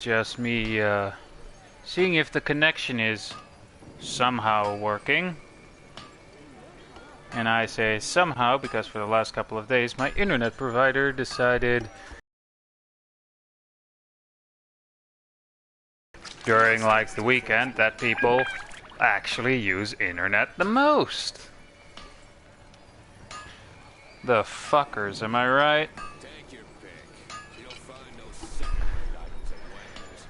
Just me seeing if the connection is somehow working. And I say somehow because for the last couple of days my internet provider decided during like the weekend that people actually use internet the most. The fuckers, am I right?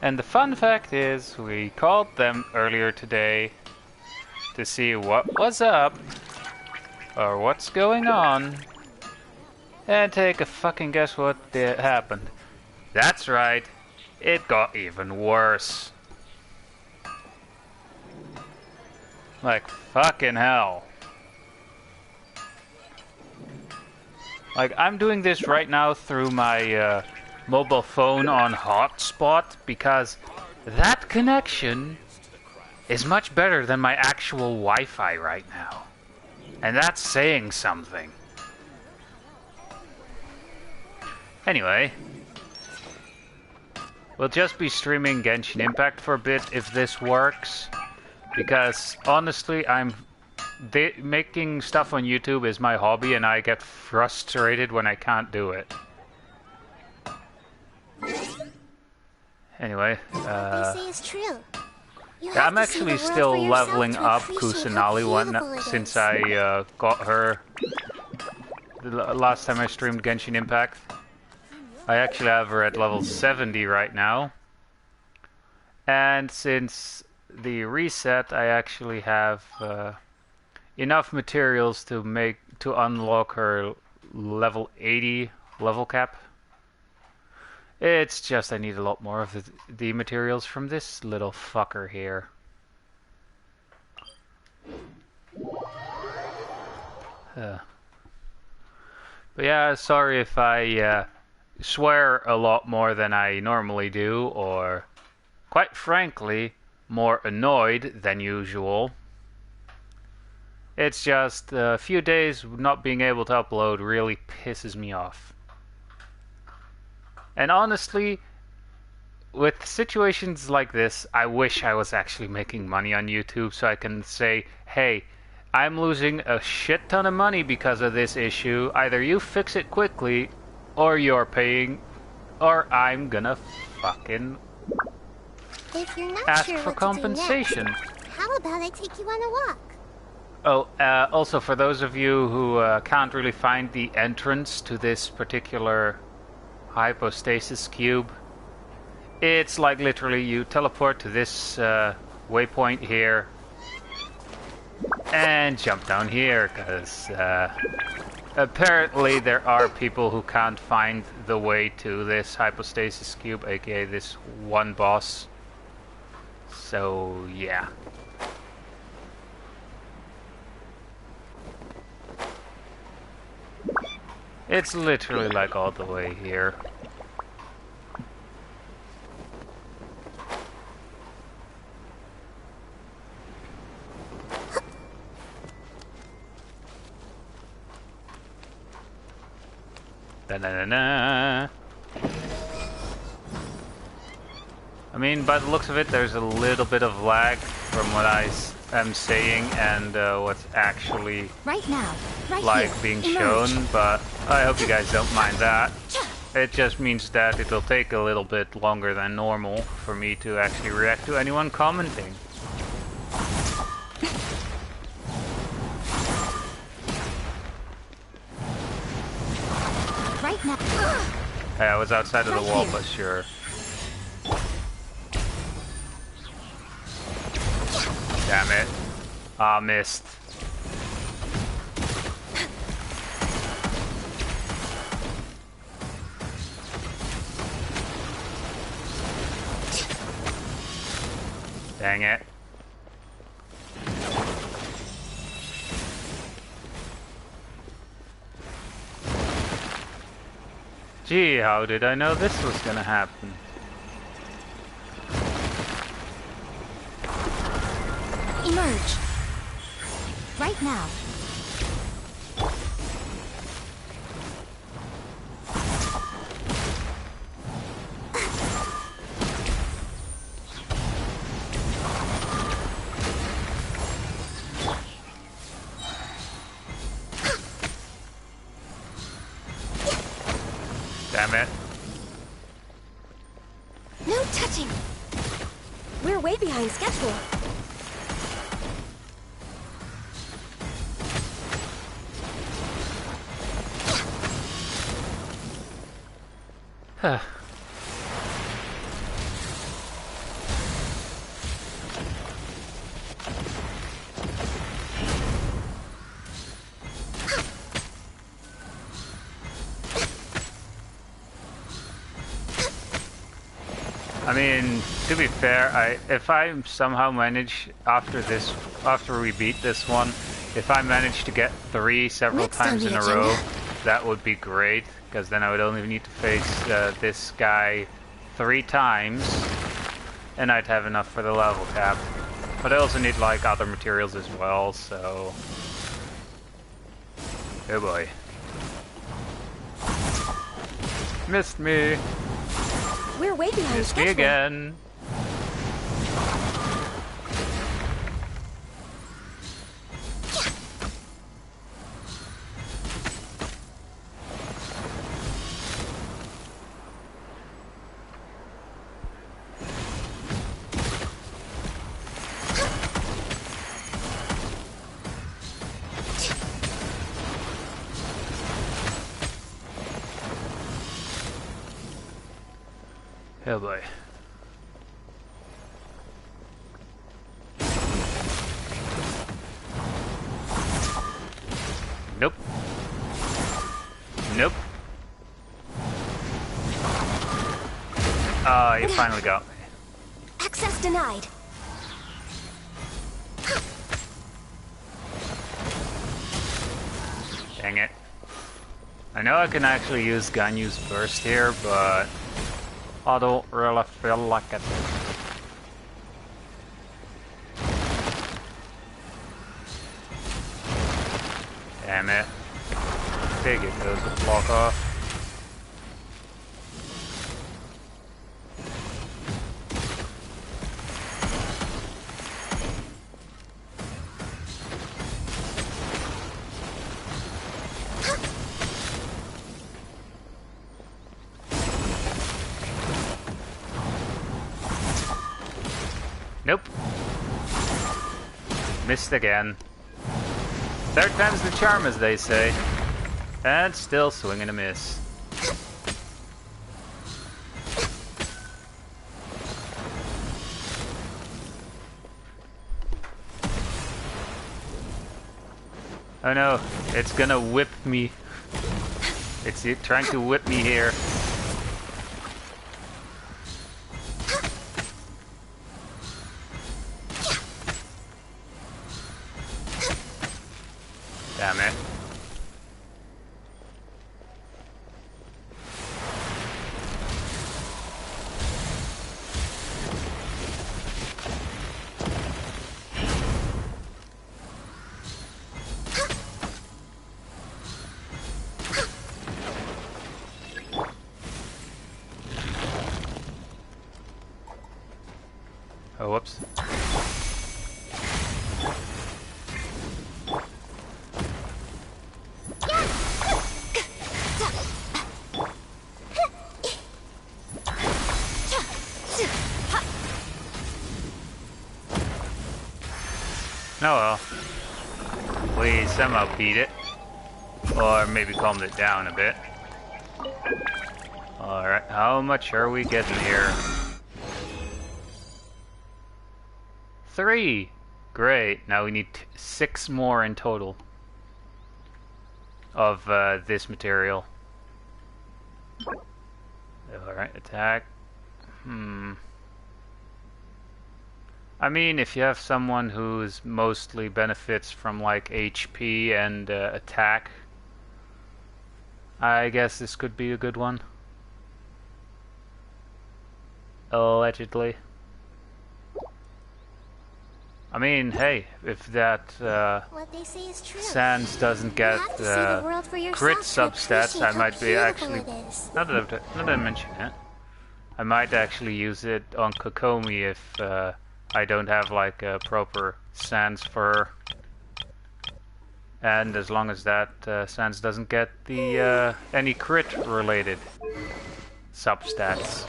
And the fun fact is, we called them earlier today to see what was up, or what's going on, and take a fucking guess what happened. That's right, it got even worse. Like fucking hell. Like I'm doing this right now through my mobile phone on hotspot because that connection is much better than my actual Wi-Fi right now. And that's saying something. Anyway, we'll just be streaming Genshin Impact for a bit if this works. Because honestly, making stuff on YouTube is my hobby and I get frustrated when I can't do it. Anyway, yeah, I'm actually still leveling up Kusanali since I got her the last time I streamed Genshin Impact. I actually have her at level 70 right now. And since the reset, I actually have enough materials to unlock her level 80 level cap. It's just I need a lot more of the materials from this little fucker here. But yeah, sorry if I swear a lot more than I normally do, or quite frankly, more annoyed than usual. It's just a few days not being able to upload really pisses me off. And honestly, with situations like this, I wish I was actually making money on YouTube so I can say, hey, I'm losing a shit ton of money because of this issue. Either you fix it quickly, or you're paying, or I'm gonna fucking ask for compensation. How about I take you on a walk? Oh, also for those of you who can't really find the entrance to this particular hypostasis cube, it's like literally you teleport to this waypoint here and jump down here, because apparently there are people who can't find the way to this hypostasis cube, aka this one boss. So yeah. It's literally like all the way here. Da-na-na-na. I mean, by the looks of it, there's a little bit of lag from what I am saying and what's actually being shown, but I hope you guys don't mind that. It just means that it'll take a little bit longer than normal for me to actually react to anyone commenting. Right now. Hey, I was outside of the wall, but sure. Damn it. Ah, missed. Dang it. Gee, how did I know this was gonna happen? Emerge. Right now. Damn it. No touching. We're way behind schedule. Huh. I mean, to be fair, if I somehow manage after we beat this one, if I manage to get 3 several Next on times the in a agenda. row, that would be great, because then I would only need to face this guy 3 times, and I'd have enough for the level cap. But I also need like other materials as well, so... Oh boy. Missed me! We're way behind Missed schedule. me again! Oh boy. Nope. Nope. Ah, you finally got me. Access denied. Dang it. I know I can actually use Ganyu's burst here, but I don't really feel like it. Damn it. Figured those would block off. Nope. Missed again. Third time's the charm, as they say. And still swinging a miss. Oh no, it's gonna whip me. It's trying to whip me here. Damn it. Oh, whoops. Oh well. Please somehow beat it. Or maybe calm it down a bit. Alright, how much are we getting here? 3! Great, now we need 6 more in total of this material. Alright, attack. I mean, if you have someone who's mostly benefits from like HP and attack, I guess this could be a good one. Allegedly. I mean, hey, if that What they say is true. Sans doesn't get You have to see the world for crit yourself to substats, I appreciate might how be beautiful actually... it is. Now that I mention it, I might actually use it on Kokomi if I don't have like a proper Sans fur. And as long as that Sans doesn't get the any crit related substats.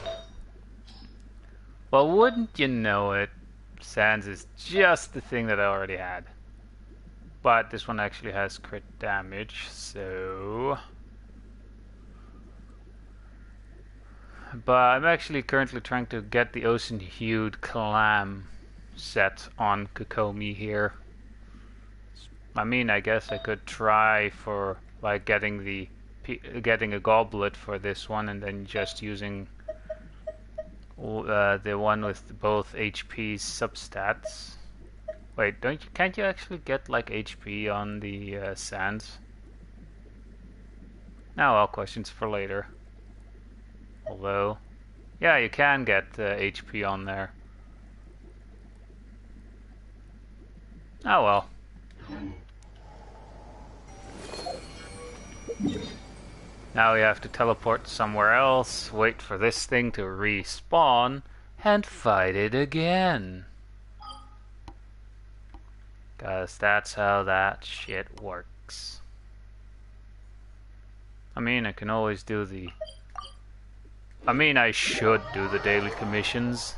Well, wouldn't you know it, Sans is just the thing that I already had. But this one actually has crit damage, so... But I'm actually currently trying to get the Ocean Hued Clam set on Kokomi here. I mean, I guess I could try for like getting a goblet for this one, and then just using the one with both HP substats. Wait, can't you actually get like HP on the Sands? Now, all questions for later. Although, yeah, you can get HP on there. Oh well. Now we have to teleport somewhere else, wait for this thing to respawn, and fight it again. 'Cause that's how that shit works. I mean, I can always do the... I mean, I should do the daily commissions.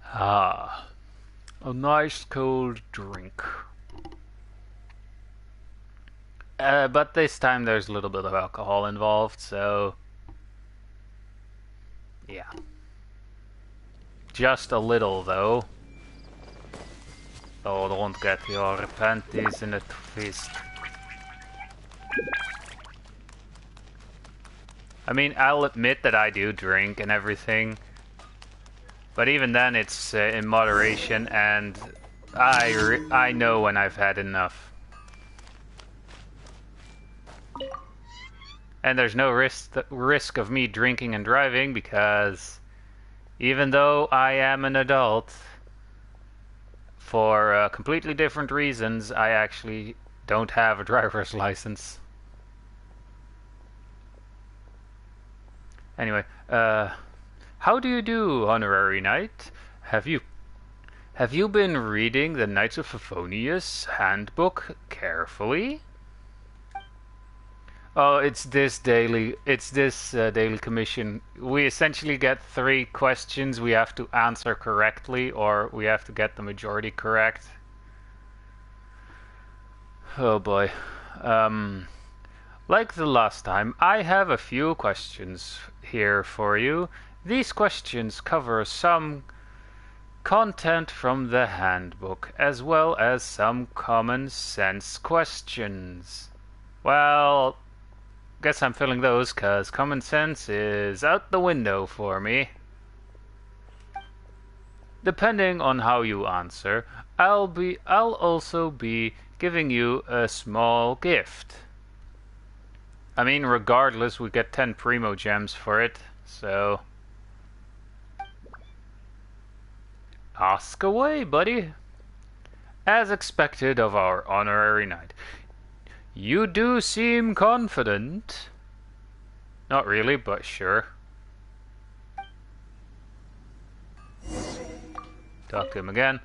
Ah, a nice cold drink. But this time there's a little bit of alcohol involved, so... yeah. Just a little, though. Oh, don't get your panties in a twist. I mean, I'll admit that I do drink and everything, but even then it's in moderation, and I know when I've had enough. And there's no risk of me drinking and driving, because even though I am an adult, for completely different reasons, I actually don't have a driver's license. Anyway, how do you do, Honorary Knight? Have you been reading the Knights of Favonius handbook carefully? Oh, it's this daily commission. We essentially get 3 questions we have to answer correctly, or we have to get the majority correct. Oh boy. Like the last time, I have a few questions here for you. These questions cover some content from the handbook, as well as some common sense questions. Well, guess I'm filling those, 'cause common sense is out the window for me. Depending on how you answer, I'll also be giving you a small gift. I mean, regardless, we get 10 Primo Gems for it, so... ask away, buddy. As expected of our Honorary Knight. You do seem confident. Not really, but sure. Talk to him again.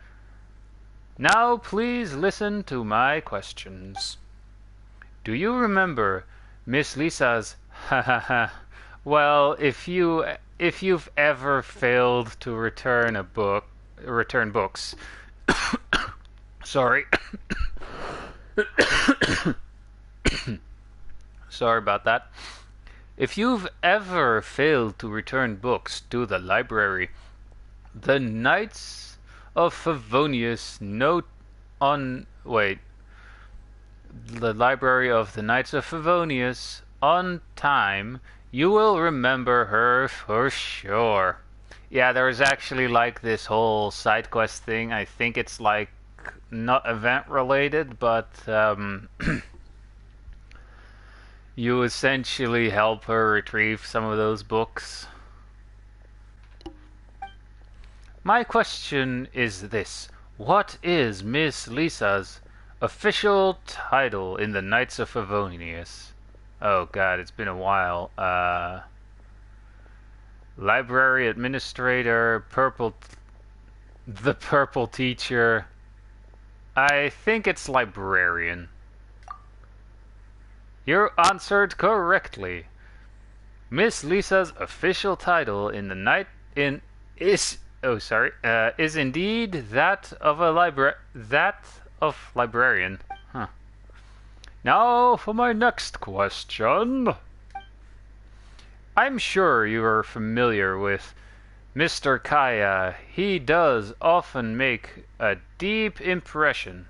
Now please listen to my questions. Do you remember Miss Lisa's ha ha ha? Well, if you've ever failed to return books. Sorry. Sorry about that. If you've ever failed to return books to the library, the Knights of Favonius the library of the Knights of Favonius on time, you will remember her for sure. Yeah, there is actually like this whole side quest thing. I think it's like not event related, but you essentially help her retrieve some of those books. My question is this: what is Miss Lisa's official title in the Knights of Favonius? Oh god, it's been a while. Library Administrator, Purple The purple teacher. I think it's librarian. You answered correctly. Miss Lisa's official title in the night in is is indeed that of librarian. Huh. Now for my next question. I'm sure you are familiar with Mr. Kaya. He does often make a deep impression.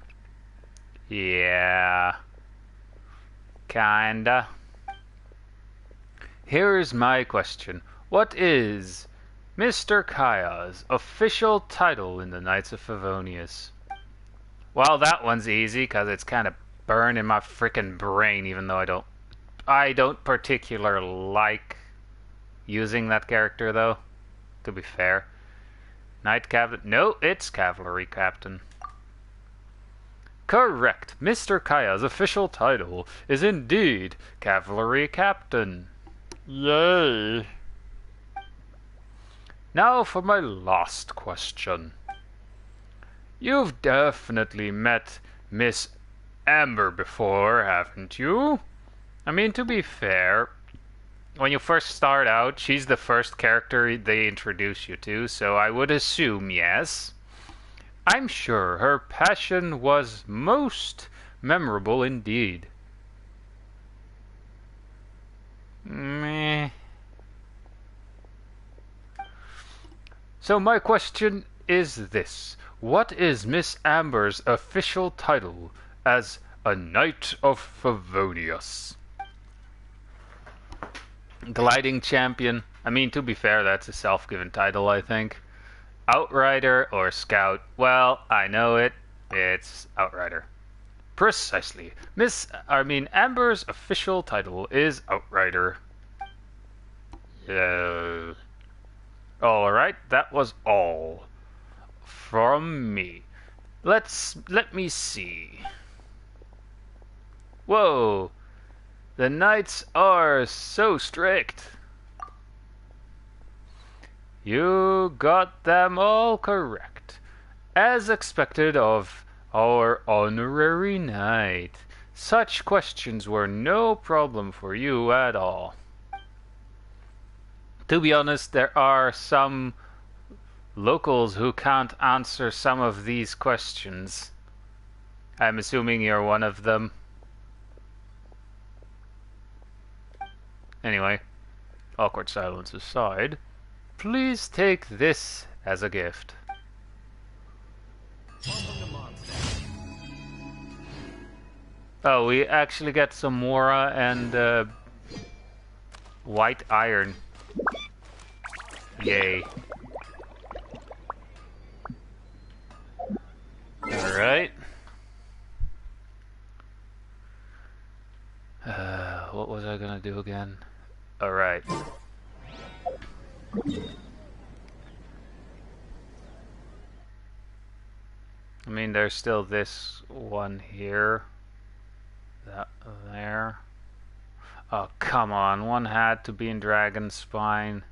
Yeah. Kinda. Here's my question. What is Mr. Kaya's official title in the Knights of Favonius? Well, that one's easy because it's kind of burned in my freaking brain, even though I don't particularly like using that character, though, to be fair. Knight Captain. No, it's Cavalry Captain. Correct. Mr. Kaya's official title is indeed Cavalry Captain. Yay. Now for my last question. You've definitely met Miss Amber before, haven't you? I mean, to be fair, when you first start out, she's the first character they introduce you to, so I would assume yes. I'm sure her passion was most memorable indeed. Meh. So my question is this. What is Miss Amber's official title as a Knight of Favonius? Gliding Champion. I mean, to be fair, that's a self-given title, I think. Outrider or Scout? Well, I know it. It's Outrider. Precisely. Amber's official title is Outrider. Alright, that was all from me. Let me see. Whoa. The knights are so strict. You got them all correct. As expected of our honorary knight. Such questions were no problem for you at all. To be honest, there are some locals who can't answer some of these questions. I'm assuming you're one of them. Anyway, awkward silence aside, please take this as a gift. Oh, we actually get some Mora and white iron. Yay. Alright. What was I gonna do again? Alright. I mean, there's still this one here. That there. Oh, come on. One had to be in Dragon Spine.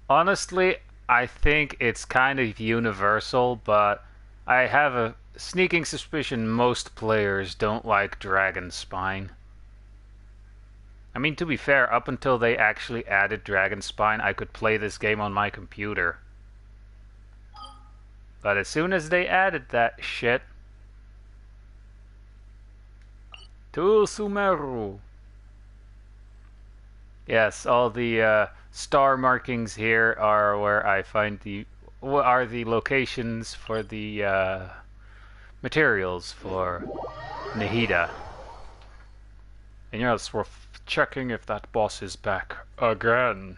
Honestly, I think it's kind of universal, but I have a sneaking suspicion most players don't like Dragon Spine. I mean, to be fair, up until they actually added Dragon Spine, I could play this game on my computer. But as soon as they added that shit... To Sumeru. Yes, all the star markings here are where I find the locations for the materials for Nahida. And yes, we're checking if that boss is back again.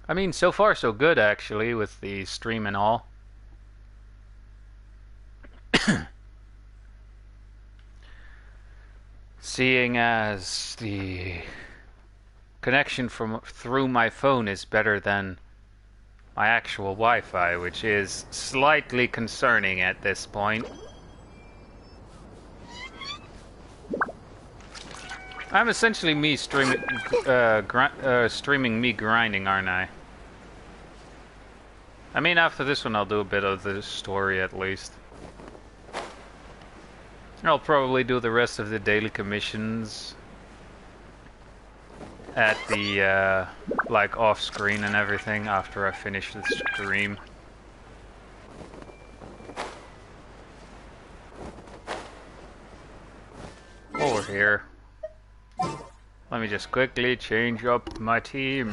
I mean, so far so good actually with the stream and all. Seeing as the connection through my phone is better than my actual Wi-Fi, which is slightly concerning at this point. I'm essentially me streaming, streaming me grinding, aren't I? I mean, after this one, I'll do a bit of the story at least. I'll probably do the rest of the daily commissions at the, like, off-screen and everything after I finish the stream. Over here. Let me just quickly change up my team.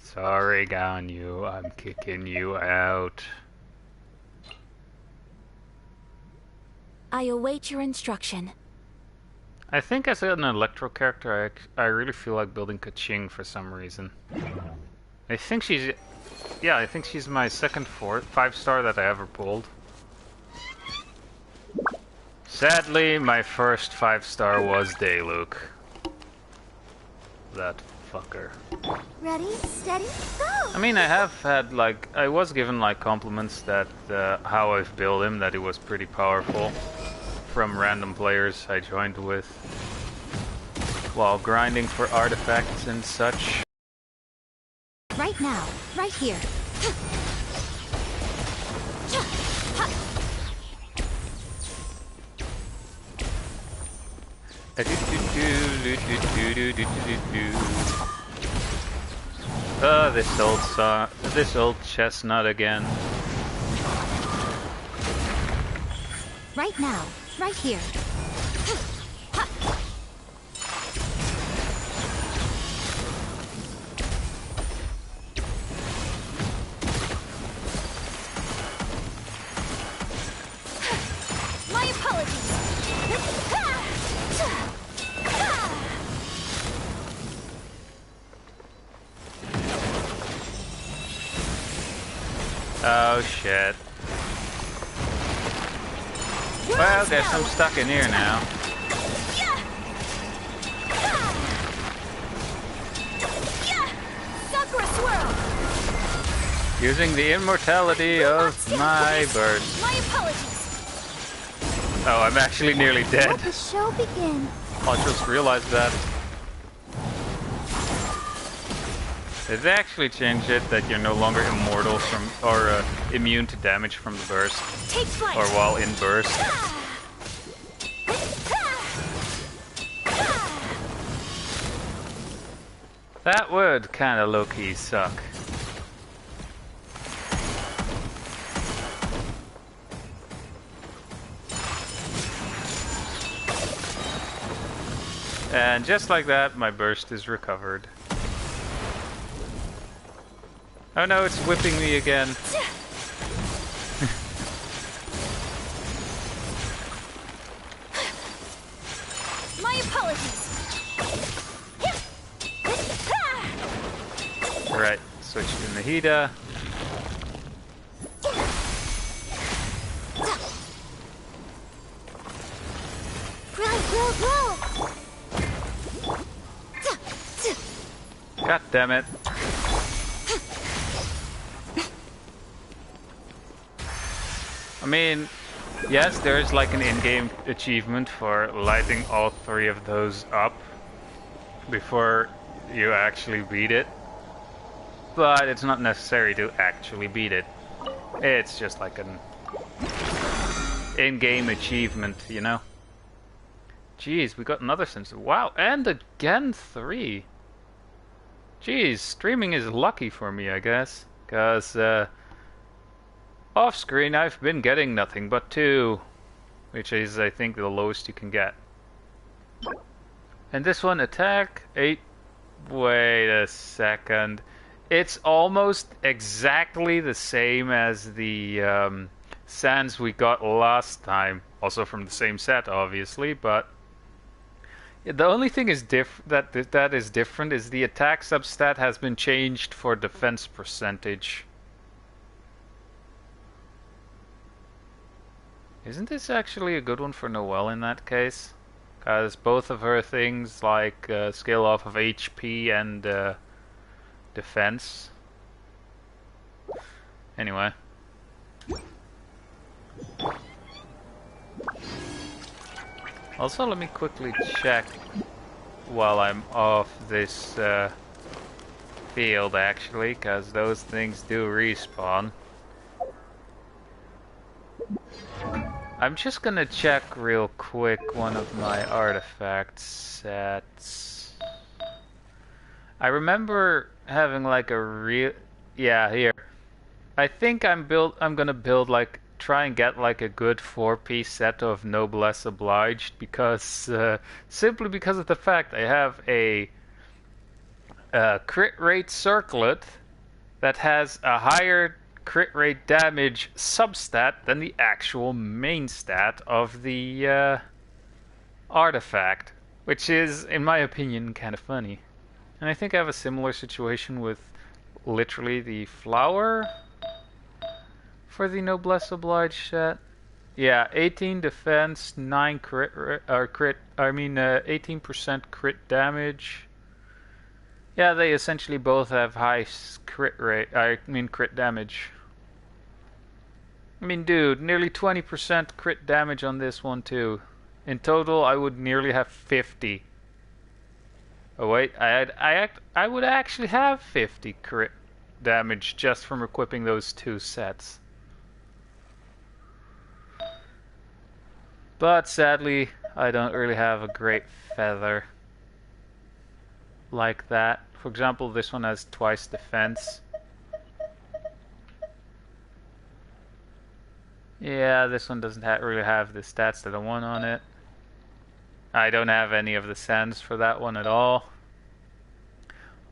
Sorry, Ganyu, I'm kicking you out. I await your instruction. I think as an electro character, I really feel like building Kaching for some reason. I think she's... Yeah, I think she's my second 5-star that I ever pulled. Sadly, my first 5-star was Dayluk. That fucker. Ready, steady, go! I mean, I have had, like... I was given, like, compliments that how I've built him, that he was pretty powerful. From random players I joined with while grinding for artifacts and such. Right now, right here. This old chestnut again. Right now, right here. My apologies. Oh shit. Well, guess I'm stuck in here now. Sakura swirl. Using the immortality of my burst. My apologies. Oh, I'm actually nearly dead. Let the show begin. I just realized that. Did they actually change it that you're no longer immortal from or immune to damage from the burst? Take flight. Or while in burst? That would kinda low-key suck. And just like that, my burst is recovered. Oh no, it's whipping me again. My apologies. Alright, switch to Nahida. Grow. God damn it. I mean, yes, there's like an in-game achievement for lighting all 3 of those up before you actually beat it. But it's not necessary to actually beat it. It's just like an in-game achievement, you know? Jeez, we got another sensor. Wow, and again 3. Jeez, streaming is lucky for me, I guess. Because, off-screen I've been getting nothing but 2. Which is, I think, the lowest you can get. And this one, attack, 8. Wait a second. It's almost exactly the same as the sands we got last time. Also from the same set, obviously, but the only thing is that is different is the attack substat has been changed for defense percentage. Isn't this actually a good one for Noelle in that case? Because both of her things, like skill off of HP and defense. Anyway. Also, let me quickly check while I'm off this field, actually, because those things do respawn. I'm just gonna check real quick one of my artifact sets. I remember having like a real... Yeah, here. I think I'm gonna build like... Try and get like a good 4-piece set of Noblesse Obliged, because... simply because of the fact I have a crit rate circlet that has a higher crit rate damage substat than the actual main stat of the artifact, which is, in my opinion, kind of funny. And I think I have a similar situation with literally the flower for the Noblesse Obliged set. Yeah, 18 defense, 9 crit, 18% crit damage. Yeah, they essentially both have high crit rate, crit damage. I mean, dude, nearly 20% crit damage on this one too. In total, I would nearly have 50. Oh wait, I would actually have 50 crit damage just from equipping those two sets. But sadly, I don't really have a great feather like that. For example, this one has twice defense. Yeah, this one doesn't really have the stats that I want on it. I don't have any of the sands for that one at all.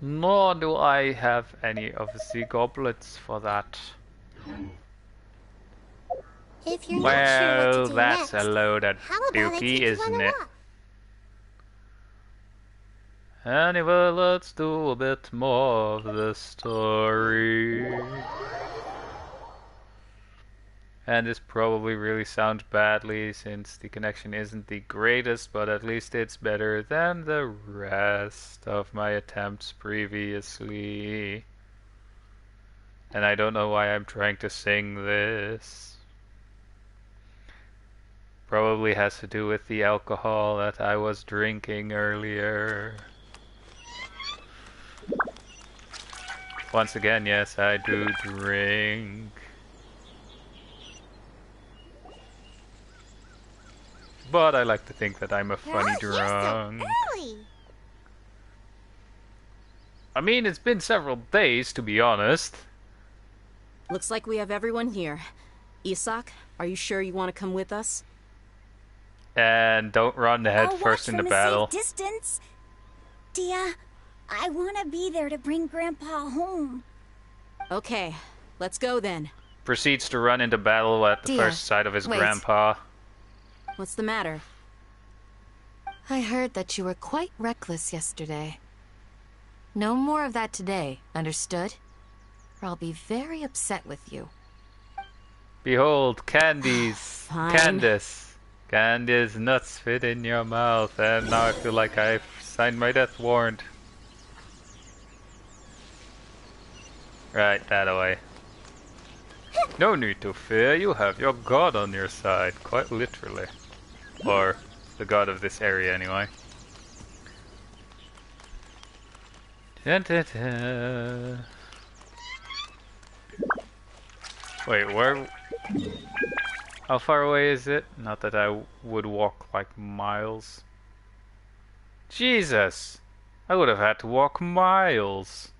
Nor do I have any of the goblets for that. If you're not sure Well, what to do that's next, a load of how about I dookie, take you on isn't a it? walk? Anyway, let's do a bit more of the story. And this probably really sounds badly since the connection isn't the greatest, but at least it's better than the rest of my attempts previously. And I don't know why I'm trying to sing this. Probably has to do with the alcohol that I was drinking earlier. Once again, yes, I do drink. But I like to think that I'm a funny drunk. You're so early. I mean, it's been several days, to be honest. Looks like we have everyone here. Isak, are you sure you want to come with us? And don't run head I'll first watch in the from battle. a safe distance. Dia, I want to be there to bring Grandpa home. Okay, let's go then. Proceeds to run into battle at the Dia, first sight of his wait. grandpa. What's the matter? I heard that you were quite reckless yesterday. No more of that today, understood? Or I'll be very upset with you. Behold, Candy's. Fine. Candy's nuts fit in your mouth, and now I feel like I've signed my death warrant. Right, that away. No need to fear, you have your god on your side, quite literally. Or the god of this area, anyway. Dun, dun, dun. Wait, where... How far away is it? Not that I would walk like miles. Jesus! I would have had to walk miles.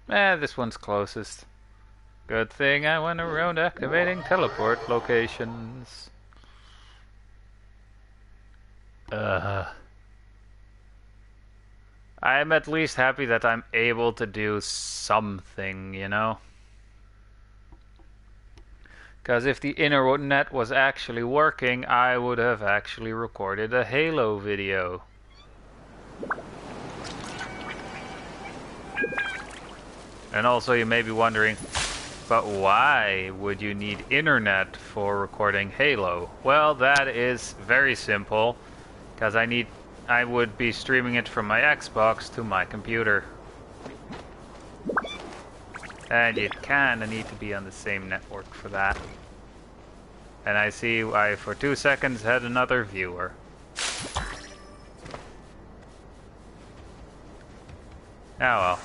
This one's closest. Good thing I went around activating teleport locations. I'm at least happy that I'm able to do something, you know? Because if the internet was actually working, I would have actually recorded a Halo video. And also you may be wondering, but why would you need internet for recording Halo? Well, that is very simple, because I would be streaming it from my Xbox to my computer. And you kinda need to be on the same network for that. And I see I, for 2 seconds, had another viewer. Oh well.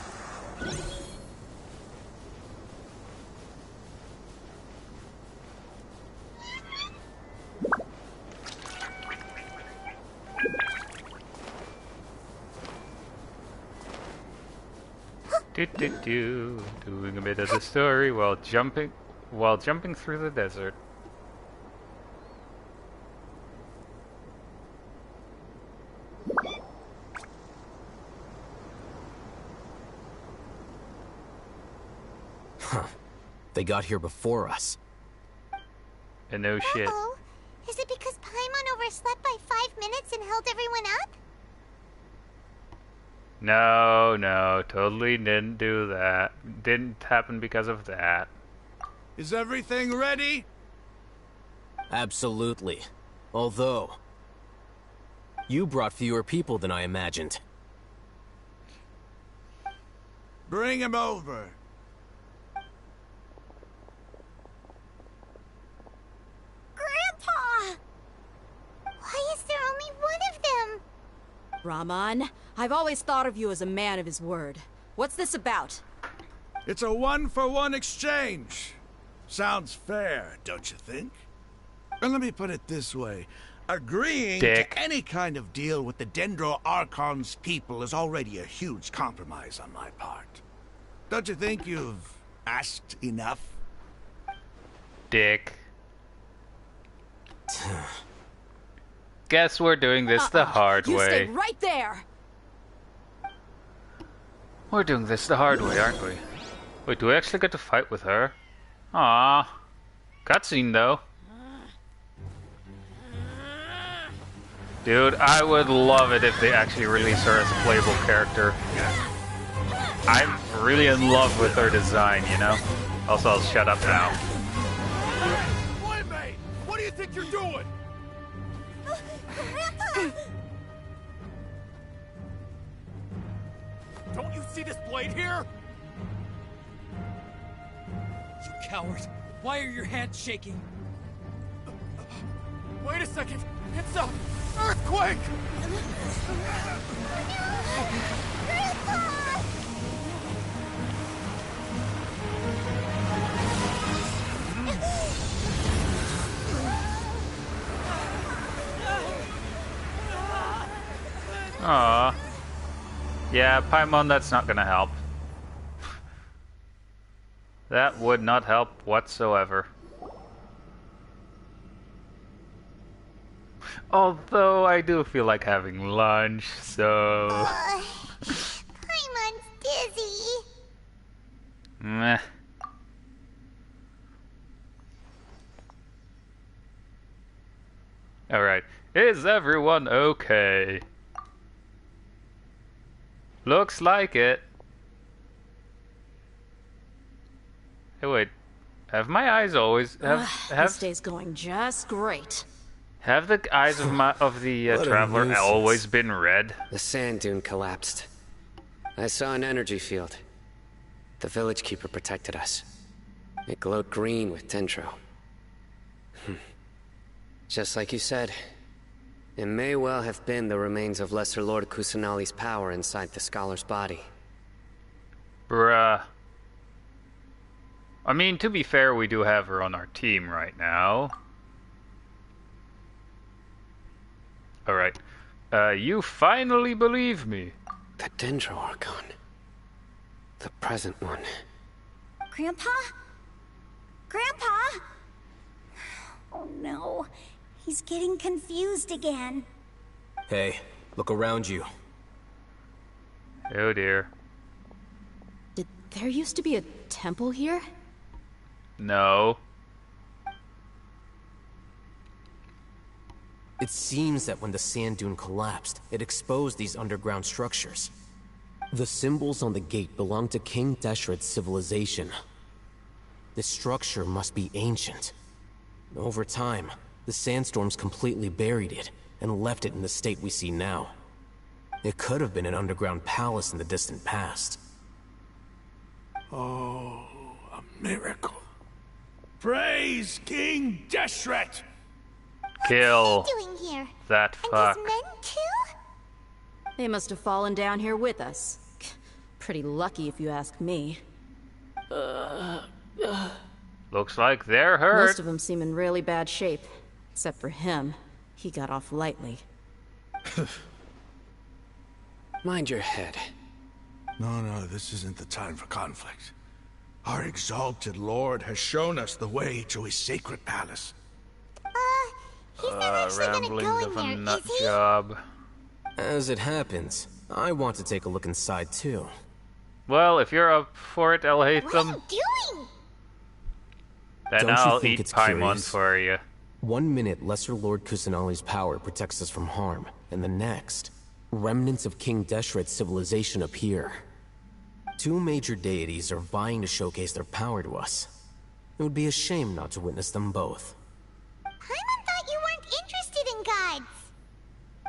Doing a bit of the story while jumping through the desert. Huh. They got here before us. And no shit. Uh-oh. Is it because Paimon overslept by 5 minutes and held everyone up? No, totally didn't do that. Didn't happen because of that. Is everything ready? Absolutely. Although, you brought fewer people than I imagined. Bring him over. Grandpa! Why is there only one of them? Rahman, I've always thought of you as a man of his word. What's this about? It's a 1-for-1 exchange. Sounds fair, don't you think? And let me put it this way. Agreeing Dick. to any kind of deal with the Dendro Archon's people is already a huge compromise on my part. Don't you think you've asked enough? Dick. Guess we're doing this the hard You way. stay right there! We're doing this the hard way, aren't we? Wait, do we actually get to fight with her? Aww. Cutscene, though. Dude, I would love it if they actually release her as a playable character. I'm really in love with her design, you know? Also, I'll shut up now. Wait, mate! What do you think you're doing? Grandpa! Don't you see this blade here? You coward! Why are your hands shaking? Wait a second! It's a earthquake! Grandpa! Aww. Yeah, Paimon, that's not gonna help. That would not help whatsoever. Although I do feel like having lunch, so... Paimon's dizzy. Meh. Alright. Is everyone okay? Looks like it. Hey, wait. Have my eyes always... This day's going just great. Have the eyes of the What a traveler nuisance. always been red? The sand dune collapsed. I saw an energy field. The village keeper protected us. It glowed green with Dendro. Just like you said, it may well have been the remains of Lesser Lord Kusanali's power inside the scholar's body. Bruh. I mean, to be fair, we do have her on our team right now. Alright. You finally believe me. The Dendro Archon. The present one. Grandpa? Grandpa? Oh no. He's getting confused again. Hey, look around you. Oh dear. Did there used to be a temple here? No. It seems that when the sand dune collapsed, it exposed these underground structures. The symbols on the gate belong to King Deshret's civilization. This structure must be ancient. Over time, the sandstorms completely buried it and left it in the state we see now. It could have been an underground palace in the distant past. Oh, a miracle. Praise King Deshret! Kill What's he doing here? that fuck. And his men too? They must have fallen down here with us. Pretty lucky if you ask me. Looks like they're hurt. Most of them seem in really bad shape. Except for him. He got off lightly. Mind your head. No, this isn't the time for conflict. Our exalted lord has shown us the way to his sacred palace. He's not actually gonna Ramblings go of a in there, nut is he? job. As it happens, I want to take a look inside too. Well, if you're up for it, I'll hate What are them. you doing? Then Don't you I'll think eat it's Paimon curious? for you. 1 minute, Lesser Lord Kusanali's power protects us from harm, and the next, remnants of King Deshret's civilization appear. 2 major deities are vying to showcase their power to us. It would be a shame not to witness them both. Paimon thought you weren't interested in gods.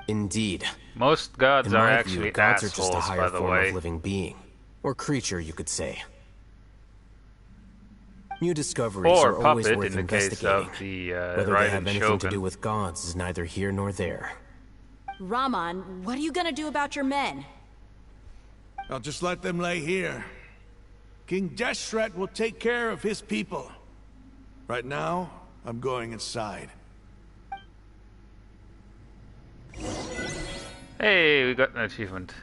Indeed. Most gods In are my actually view, gods are just a assholes, higher by the form way. of living being. Or creature, you could say. New discoveries Or are always puppet worth in the case investigating. of the Whether they Raiden have anything to Shogun. do with gods is neither here nor there. Raman, what are you gonna do about your men? I'll just let them lay here. King Deshret will take care of his people. Right now, I'm going inside. Hey, we got an achievement.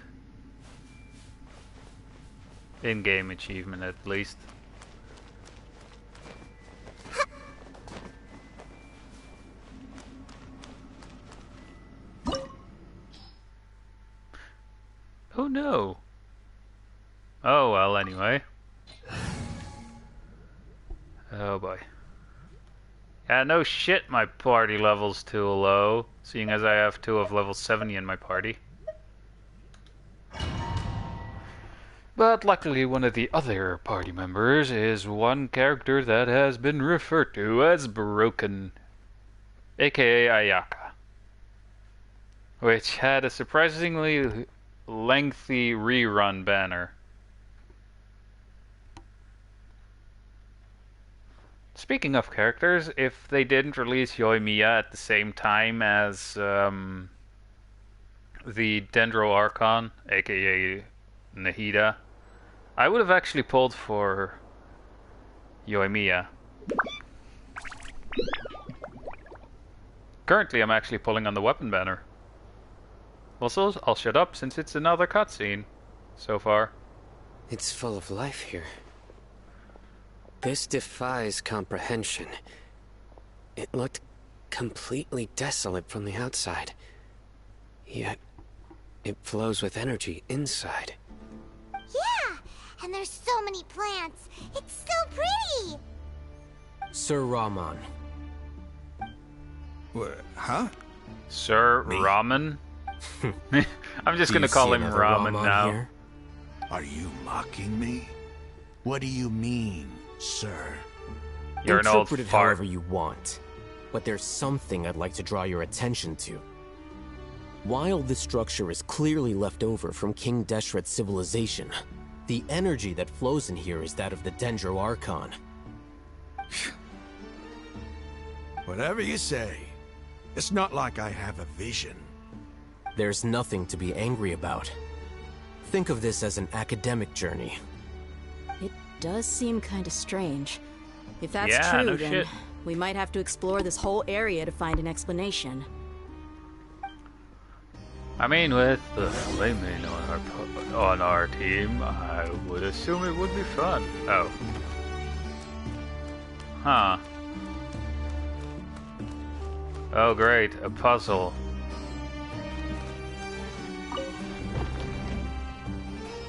In-game achievement, at least. Oh no. Oh well, anyway. Oh boy. Yeah, no shit, my party level's too low, seeing as I have 2 of level 70 in my party. But luckily one of the other party members is one character that has been referred to as Broken, aka Ayaka, which had a surprisingly lengthy rerun banner. Speaking of characters, if they didn't release Yoimiya at the same time as the Dendro Archon, aka Nahida, I would have actually pulled for Yoimiya. Currently, I'm actually pulling on the weapon banner. Also, I'll shut up since it's another cutscene so far. It's full of life here. This defies comprehension. It looked completely desolate from the outside. Yet, it flows with energy inside. Yeah, and there's so many plants. It's so pretty. Sir Raman. What? Huh? Sir Me? Ramen? I'm just Do gonna you call see him another Ramen Raman now. here? Are you mocking me? What do you mean, sir? You're an old Interpret it fart. however you want. But there's something I'd like to draw your attention to. While this structure is clearly left over from King Deshret's civilization, the energy that flows in here is that of the Dendro Archon. Whatever you say. It's not like I have a vision. There's nothing to be angry about. Think of this as an academic journey. It does seem kinda strange. If that's Yeah, true, no then shit. we might have to explore this whole area to find an explanation. I mean, with the flaming on our team, I would assume it would be fun. Oh. Huh. Oh great, a puzzle.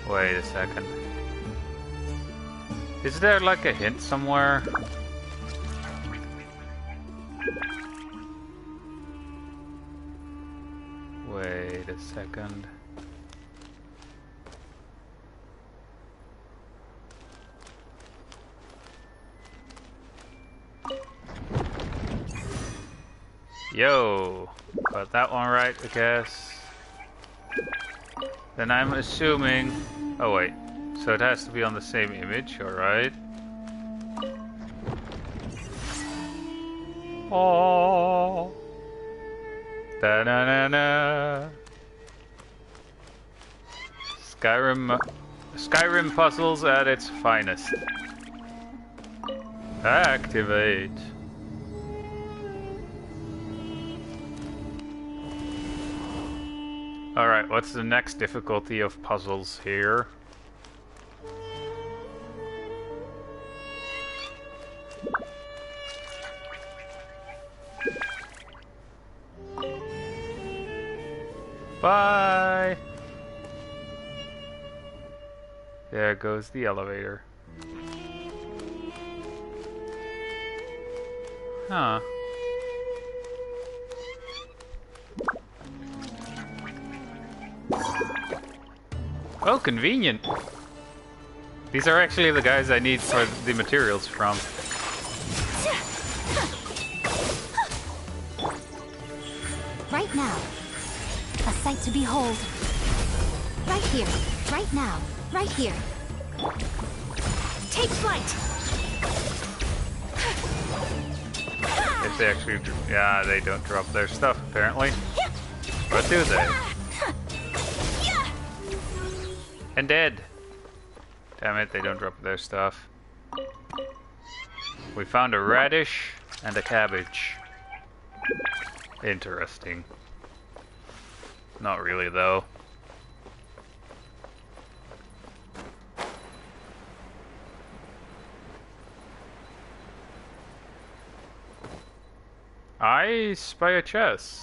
Wait a second. Is there like a hint somewhere? Wait a second. Yo, got that one right, I guess. Then I'm assuming... Oh wait, so it has to be on the same image, alright. Oh. Da na na na. Skyrim puzzles at its finest. Activate. Alright, what's the next difficulty of puzzles here? Bye! There goes the elevator. Huh. Oh, convenient. These are actually the guys I need for the materials from. Right now. A sight to behold. Right here. Right now. Right here. Take flight. If they actually... Yeah, they don't drop their stuff, apparently. What do they? And dead. Damn it, they don't drop their stuff. We found a radish and a cabbage. Interesting. Not really, though. I spy a chest.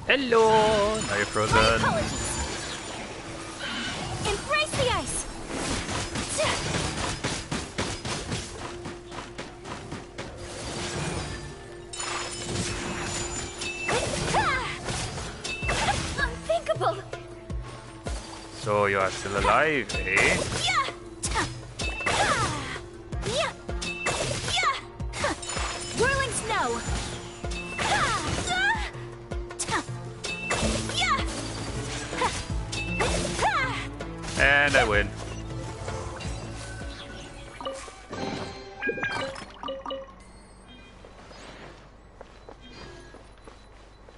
Hello! Now you're frozen. Embrace the ice. Unthinkable. So you are still alive, eh? Whirling snow. And I win.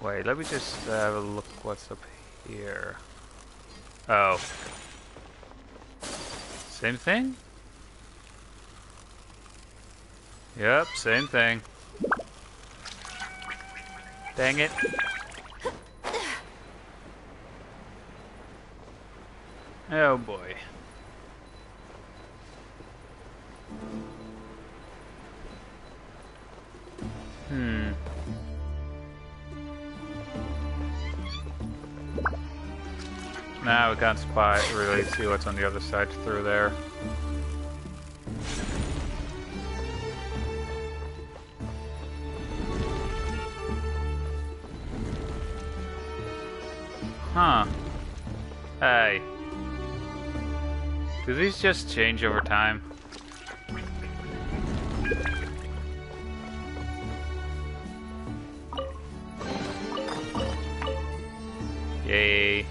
Wait, let me just have a look what's up here. Oh. Same thing? Yep, same thing. Dang it. Oh boy. Now we can't spy really see what's on the other side through there. Huh. Hey. Do these just change over time? Yay.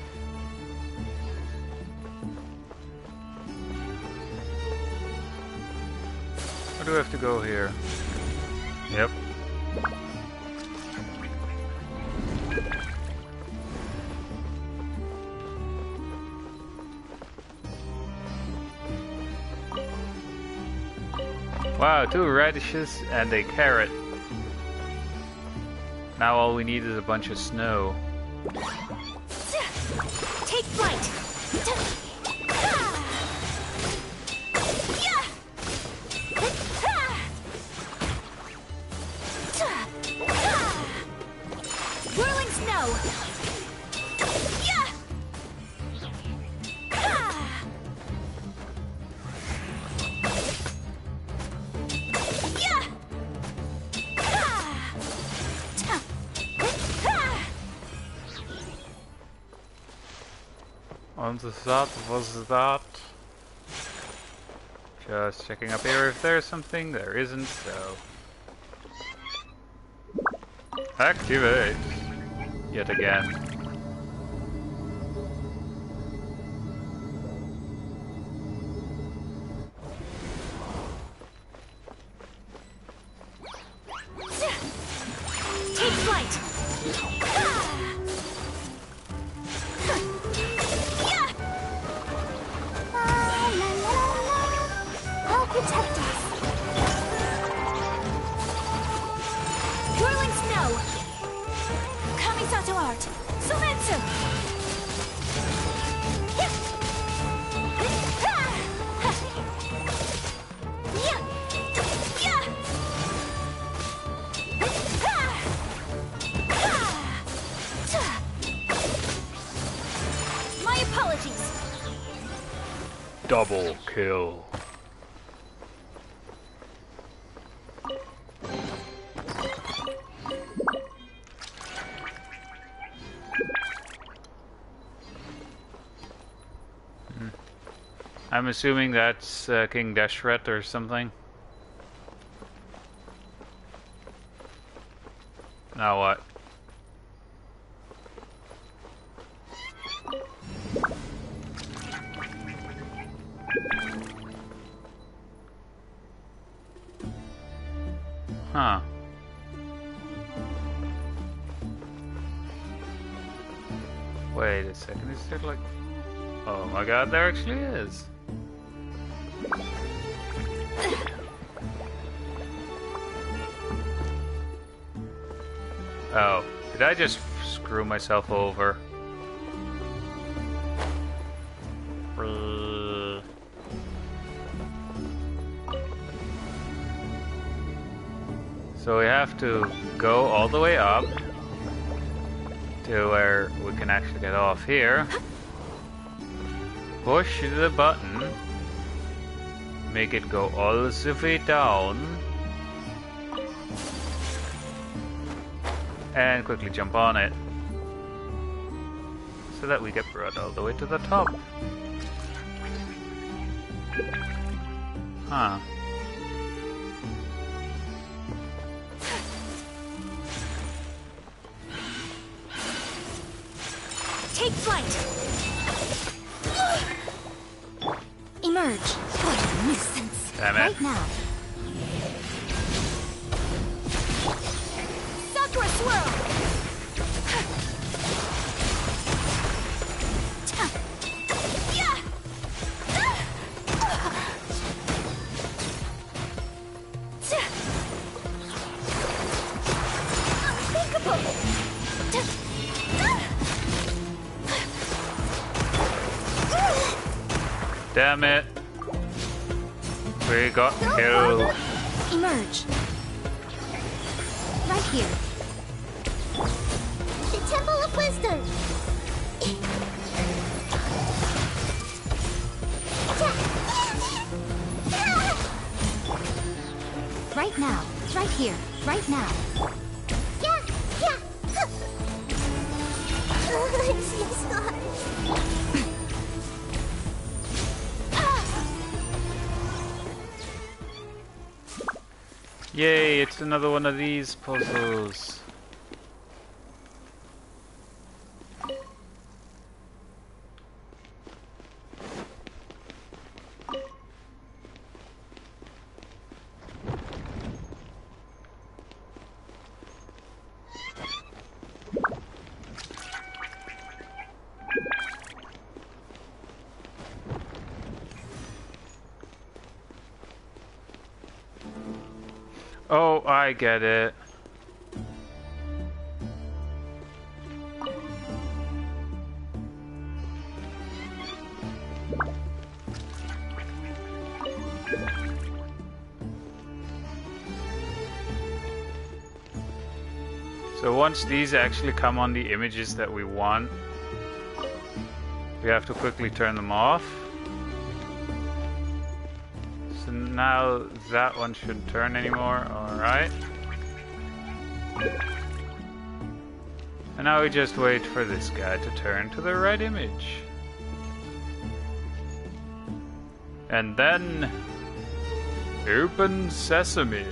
Where do I have to go here? Yep. Wow, 2 radishes and a carrot. Now all we need is a bunch of snow. Take flight. Whirling snow. And that was that. Just checking up here if there's something. There isn't, so... Activate! Yet again. Protect us. Whirling snow. Kamisato art. Sumetsu. My apologies. Double kill. I'm assuming that's King Deshret or something. Now what? Huh. Wait a second, is there like... Oh my god, there actually is. Oh, did I just screw myself over? So we have to go all the way up to where we can actually get off here. Push the button. Make it go all the way down. And quickly jump on it. So that we get brought all the way to the top. Huh. Take flight! Emerge! What a nuisance! Damn it. Right now. Sakura swirl! Damn it. We got killed. Emerge. Right here. The Temple of Wisdom. Right now. Right here. Right now. Yay, it's another one of these puzzles. Oh, I get it. So once these actually come on the images that we want, we have to quickly turn them off. So now that one shouldn't turn anymore, alright. And now we just wait for this guy to turn to the right image. And then... Open Sesame.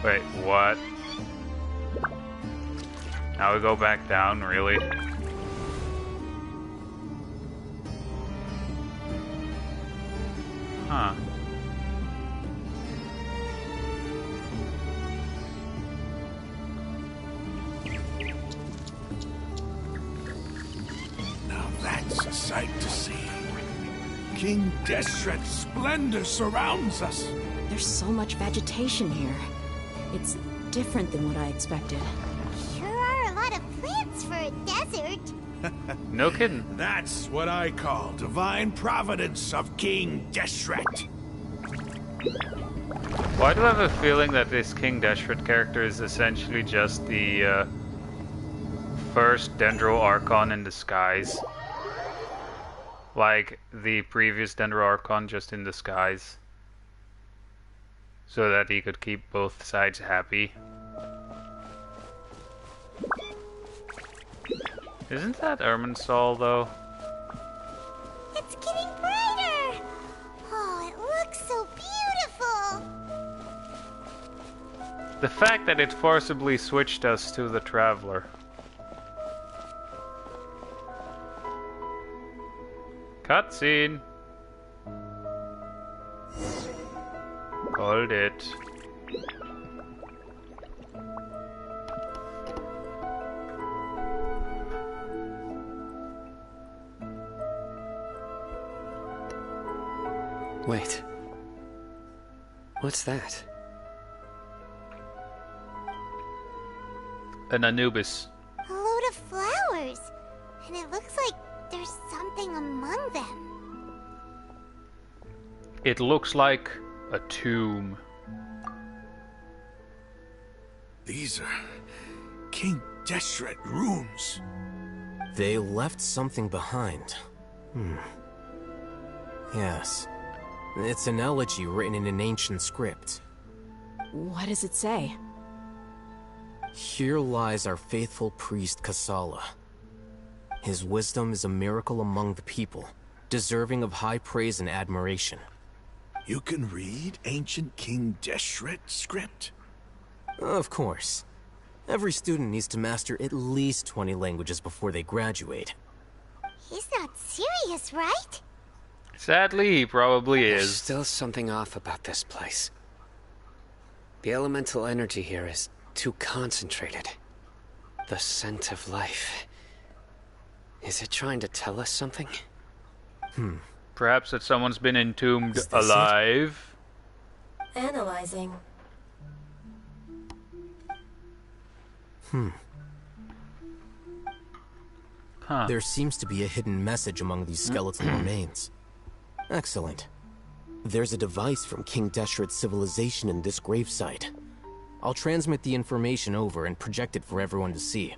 Wait, what? Now we go back down, really? Huh. Now that's a sight to see. King Deshret's splendor surrounds us. There's so much vegetation here. It's different than what I expected. Sure are a lot of plants for a desert. No kidding. That's what I call divine providence of King Deshret. Why do I have a feeling that this King Deshret character is essentially just the first Dendro Archon in disguise? Like the previous Dendro Archon, just in disguise. So that he could keep both sides happy. Isn't that Erminstall, though? It's getting brighter! Oh, it looks so beautiful! The fact that it forcibly switched us to the Traveler. Cutscene! Called it. Wait. What's that? An Anubis. A load of flowers. And it looks like there's something among them. It looks like a tomb. These are King Deshret runes. They left something behind. Yes. It's an elegy written in an ancient script. What does it say? Here lies our faithful priest Kasala. His wisdom is a miracle among the people, deserving of high praise and admiration. You can read ancient King Deshret script? Of course. Every student needs to master at least 20 languages before they graduate. He's not serious, right? Sadly, he probably There's is. still something off about this place. The elemental energy here is too concentrated. The scent of life. Is it trying to tell us something? Perhaps that someone's been entombed Is this it? alive. Analyzing. Huh. There seems to be a hidden message among these skeletal remains. Excellent. There's a device from King Deshret's civilization in this gravesite. I'll transmit the information over and project it for everyone to see.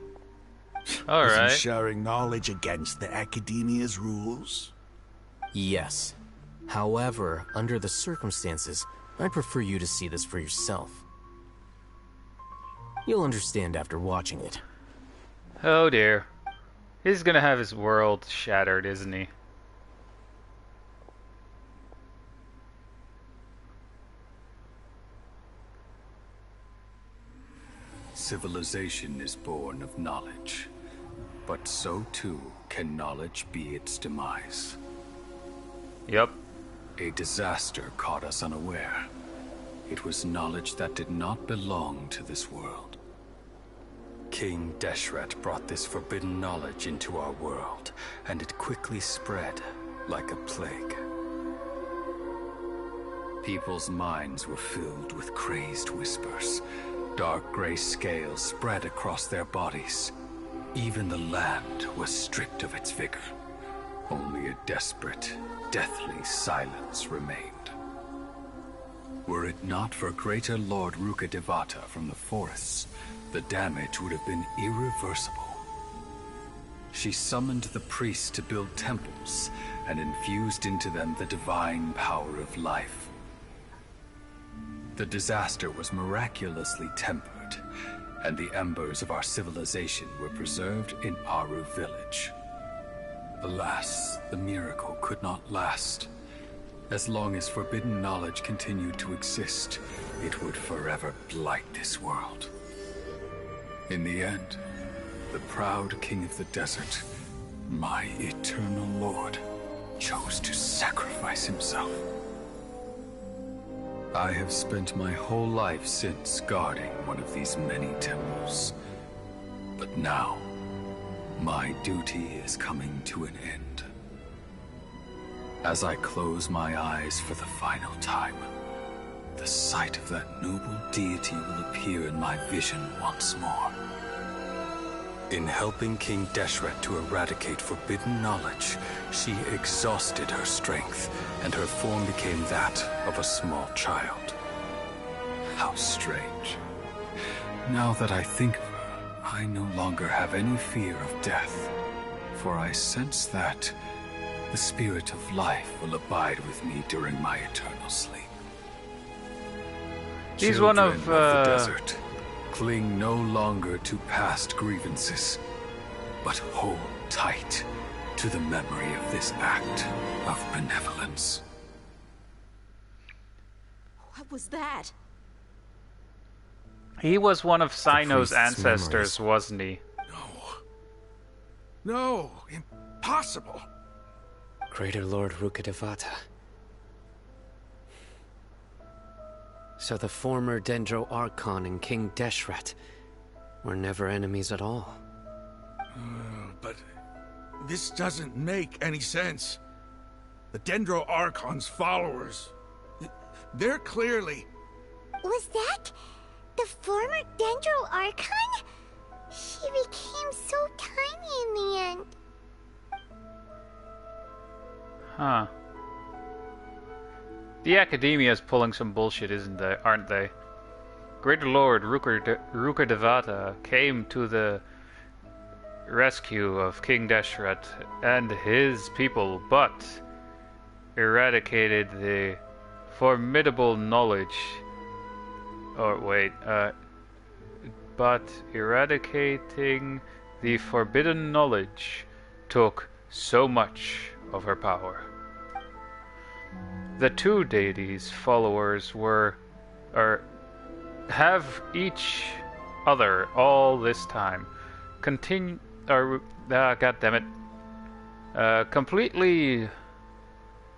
Isn't Alright. sharing knowledge against the Academia's rules? Yes. However, under the circumstances, I'd prefer you to see this for yourself. You'll understand after watching it. Oh dear. He's gonna have his world shattered, isn't he? Civilization is born of knowledge, but so too can knowledge be its demise. Yep. A disaster caught us unaware. It was knowledge that did not belong to this world. King Deshret brought this forbidden knowledge into our world, and it quickly spread like a plague. People's minds were filled with crazed whispers. Dark gray scales spread across their bodies. Even the land was stripped of its vigor. Only a desperate, deathly silence remained. Were it not for greater Lord Ruka Devata from the forests, the damage would have been irreversible. She summoned the priests to build temples and infused into them the divine power of life. The disaster was miraculously tempered, and the embers of our civilization were preserved in Aru village. Alas, the miracle could not last. As long as forbidden knowledge continued to exist, it would forever blight this world. In the end, the proud king of the desert, my eternal lord, chose to sacrifice himself. I have spent my whole life since guarding one of these many temples. But now, my duty is coming to an end. As I close my eyes for the final time, the sight of that noble deity will appear in my vision once more. In helping King Deshret to eradicate forbidden knowledge, she exhausted her strength, and her form became that of a small child. How strange. Now that I think of her, I no longer have any fear of death, for I sense that the spirit of life will abide with me during my eternal sleep. He's Children one of the desert, cling no longer to past grievances, but hold tight to the memory of this act of benevolence. What was that? He was one of Sino's priest's ancestors, wasn't he? No, impossible. Greater Lord Rukkhadevata. So the former Dendro Archon and King Deshret were never enemies at all. But this doesn't make any sense. The Dendro Archon's followers, they're clearly... Was that the former Dendro Archon? She became so tiny in the end. Huh. The Academia's pulling some bullshit, aren't they? Greater Lord Rukkhadevata came to the rescue of King Deshret and his people, but eradicated the formidable knowledge. But eradicating the forbidden knowledge took so much of her power. The two deities' followers have each other all this time. Completely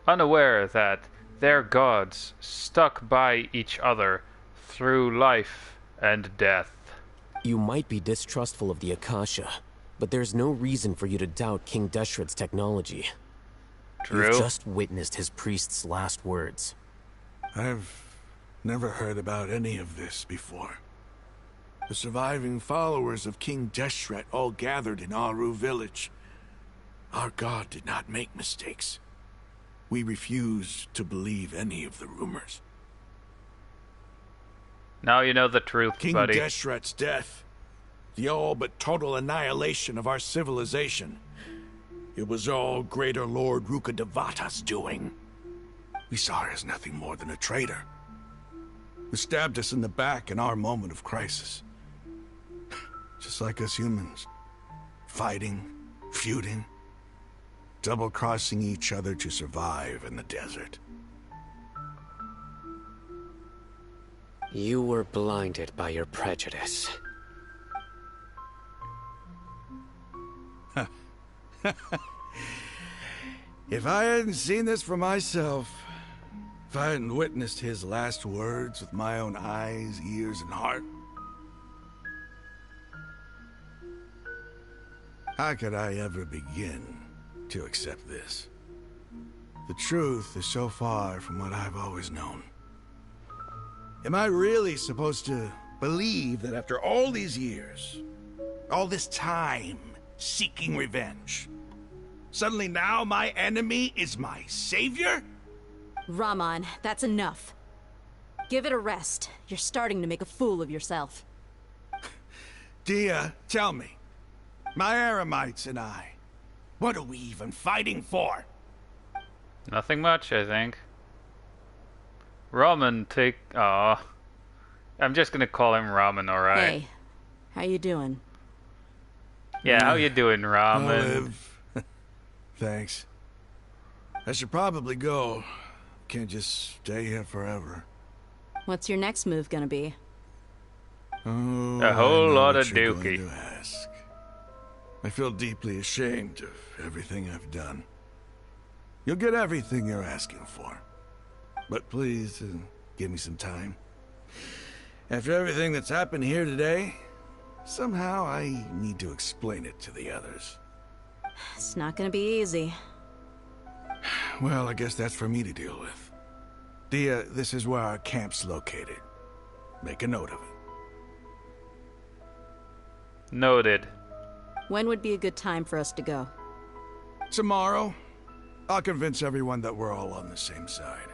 unaware that their gods stuck by each other through life and death. You might be distrustful of the Akasha, but there's no reason for you to doubt King Deshret's technology. True. You've just witnessed his priest's last words. I've never heard about any of this before. The surviving followers of King Deshret all gathered in Aru village. Our god did not make mistakes. We refuse to believe any of the rumors. Now you know the truth, King buddy. Deshret's death, the all but total annihilation of our civilization, it was all Greater Lord Rukkhadevata's doing. We saw her as nothing more than a traitor, who stabbed us in the back in our moment of crisis. Just like us humans. Fighting, feuding, double-crossing each other to survive in the desert. You were blinded by your prejudice. If I hadn't seen this for myself, if I hadn't witnessed his last words with my own eyes, ears, and heart, how could I ever begin to accept this? The truth is so far from what I've always known. Am I really supposed to believe that after all these years, all this time seeking revenge, suddenly now my enemy is my savior? Raman, that's enough. Give it a rest. You're starting to make a fool of yourself. Dia, tell me, my Aramites and I, what are we even fighting for? Nothing much, I think. Ramen, I'm just gonna call him Ramen, alright? Hey, how you doing? Yeah, how you doing, I'll Ramen? live. Thanks. I should probably go. Can't just stay here forever. What's your next move gonna be? Oh, A whole I know lot what of you're dookie. going to ask. I feel deeply ashamed of everything I've done. You'll get everything you're asking for. But please, give me some time. After everything that's happened here today, somehow I need to explain it to the others. It's not gonna be easy. Well, I guess that's for me to deal with. Dia, this is where our camp's located. Make a note of it. Noted. When would be a good time for us to go? Tomorrow, I'll convince everyone that we're all on the same side.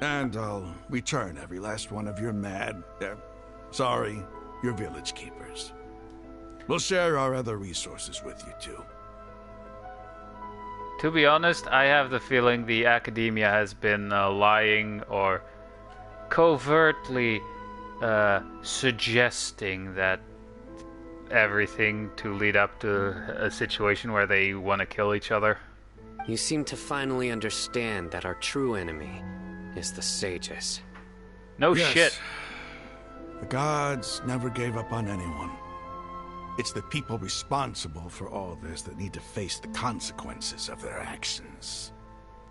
And I'll return every last one of your your village keepers. We'll share our other resources with you too. To be honest, I have the feeling the academia has been lying or covertly suggesting that everything to lead up to a situation where they want to kill each other. You seem to finally understand that our true enemy is the sages. No Yes. shit. The gods never gave up on anyone. It's the people responsible for all this that need to face the consequences of their actions.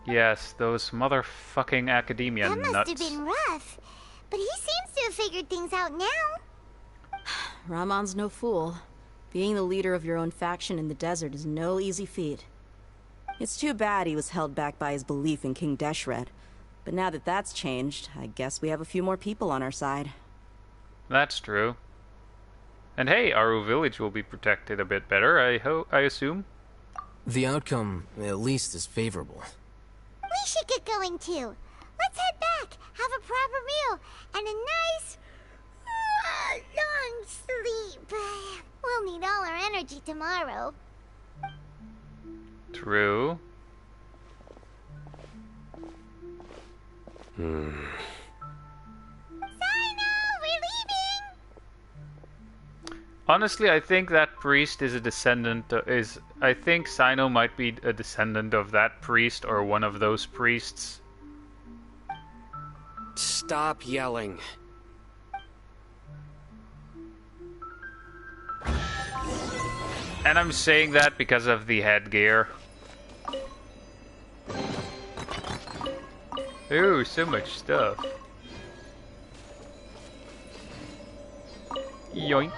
Yes, those motherfucking academia That must nuts. have been rough. But he seems to have figured things out now. Ramon's no fool. Being the leader of your own faction in the desert is no easy feat. It's too bad he was held back by his belief in King Deshret. But now that that's changed, I guess we have a few more people on our side. That's true. And hey, Aru village will be protected a bit better, I assume. The outcome, at least, is favorable. We should get going too. Let's head back, have a proper meal, and a nice, long sleep. We'll need all our energy tomorrow. True. Sino, we're leaving! Honestly, I think that priest is a descendant. I think Sino might be a descendant of that priest or one of those priests. Stop yelling. And I'm saying that because of the headgear. Ooh, so much stuff. Yoink.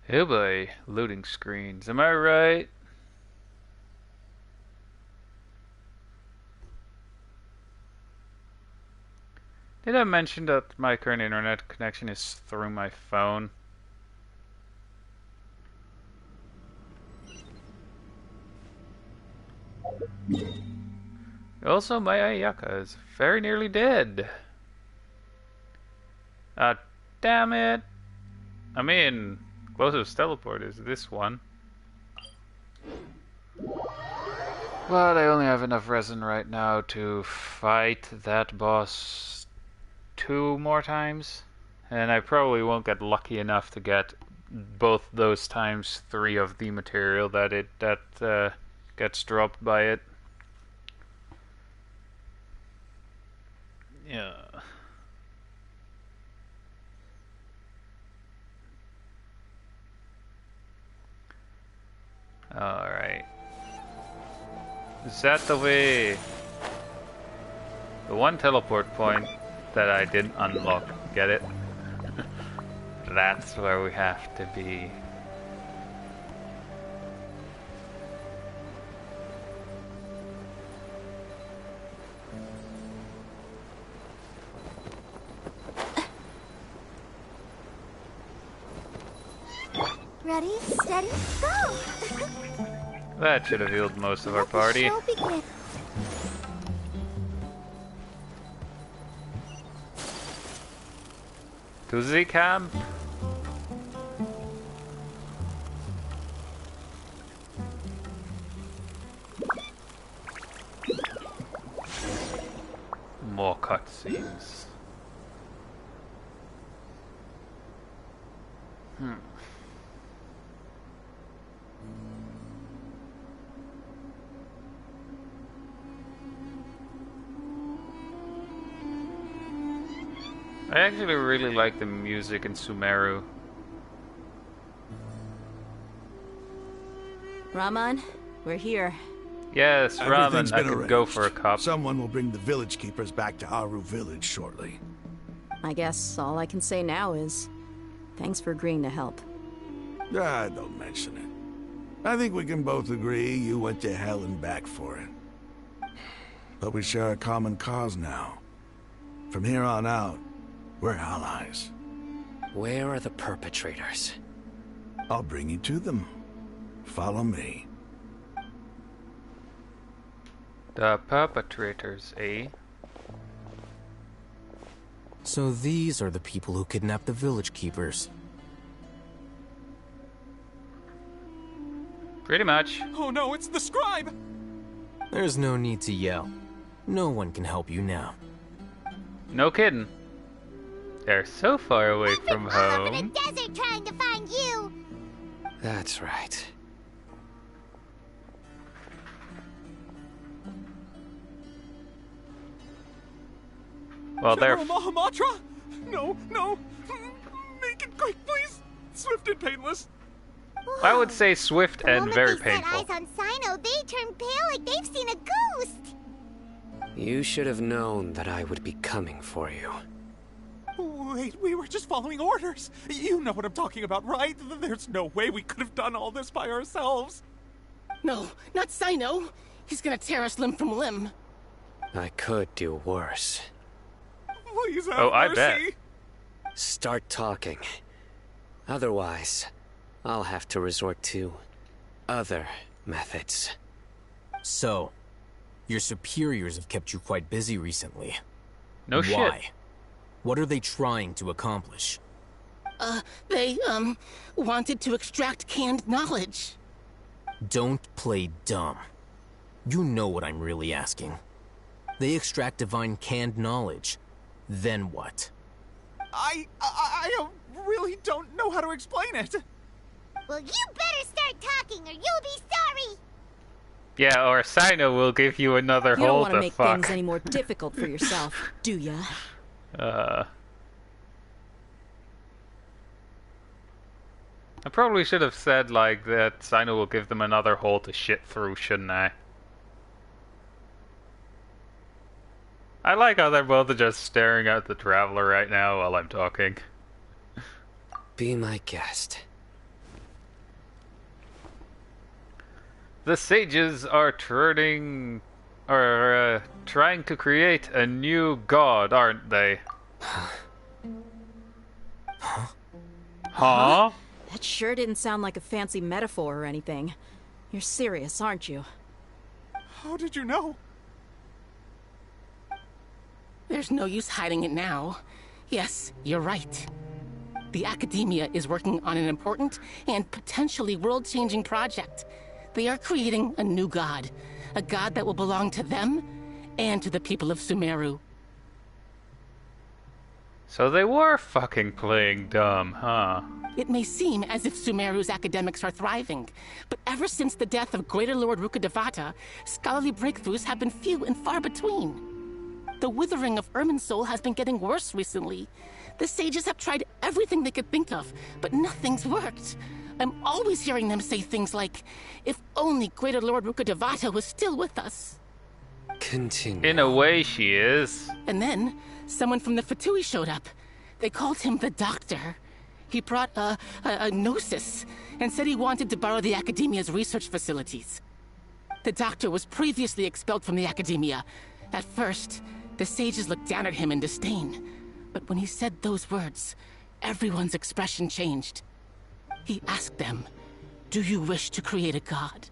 Oh boy, loading screens. Am I right? Did I mention that my current internet connection is through my phone? Also, my Ayaka is very nearly dead. Damn it. I mean, closest teleport is this one. But I only have enough resin right now to fight that boss 2 more times. And I probably won't get lucky enough to get both those times 3 of the material that gets dropped by it. Yeah. Alright. Is that the way? The one teleport point that I didn't unlock. Get it? That's where we have to be. Ready, steady, go! That should have healed most of our Let the party. show begin. To the camp. More cutscenes. I actually really like the music in Sumeru. Raman, we're here. Yes, Everything's Ramen, I been could go arranged. for a cup. Someone will bring the village keepers back to Aru village shortly. I guess all I can say now is thanks for agreeing to help. Ah, don't mention it. I think we can both agree you went to hell and back for it. But we share a common cause now. From here on out, we're allies. Where are the perpetrators? I'll bring you to them. Follow me. The perpetrators, eh? So these are the people who kidnapped the village keepers. Pretty much. Oh no, it's the scribe! There's no need to yell. No one can help you now. No kidding. They're so far away from all over the home. desert trying to find you. That's right. Well, they're... General Mahamatra? No, no. Make it quick, please. Swift and painless. I would say swift The and moment very they set painful. eyes on Sino, they turn pale like they've seen a ghost. You should have known that I would be coming for you. Wait, we were just following orders. You know what I'm talking about, right? There's no way we could have done all this by ourselves. No, not Sino. He's gonna tear us limb from limb. I could do worse. Please have Oh, I mercy. bet. Start talking. Otherwise, I'll have to resort to other methods. So, your superiors have kept you quite busy recently. No shit. Why? What are they trying to accomplish? They, wanted to extract canned knowledge. Don't play dumb. You know what I'm really asking. They extract divine canned knowledge. Then what? I really don't know how to explain it. Well, you better start talking or you'll be sorry. Yeah, or Sino will give you another You don't hole want to to make fuck. things any more difficult for yourself, do ya? I probably should have said, like, that Sino will give them another hole to shit through, shouldn't I? I like how they're both just staring at the Traveler right now while I'm talking. Be my guest. The sages are trying to create a new god, aren't they? Huh? That sure didn't sound like a fancy metaphor or anything. You're serious, aren't you? How did you know? There's no use hiding it now. Yes, you're right. The Academia is working on an important and potentially world-changing project. They are creating a new god. A god that will belong to them and to the people of Sumeru. So they were fucking playing dumb, huh? It may seem as if Sumeru's academics are thriving, but ever since the death of Greater Lord Rukadevata, scholarly breakthroughs have been few and far between. The withering of Irminsul has been getting worse recently. The sages have tried everything they could think of, but nothing's worked. I'm always hearing them say things like, if only Greater Lord Rukadevata was still with us. Continue. In a way, she is. And then, someone from the Fatui showed up. They called him the Doctor. He brought a gnosis and said he wanted to borrow the Academia's research facilities. The Doctor was previously expelled from the Academia. At first, the sages looked down at him in disdain. But when he said those words, everyone's expression changed. He asked them, do you wish to create a god?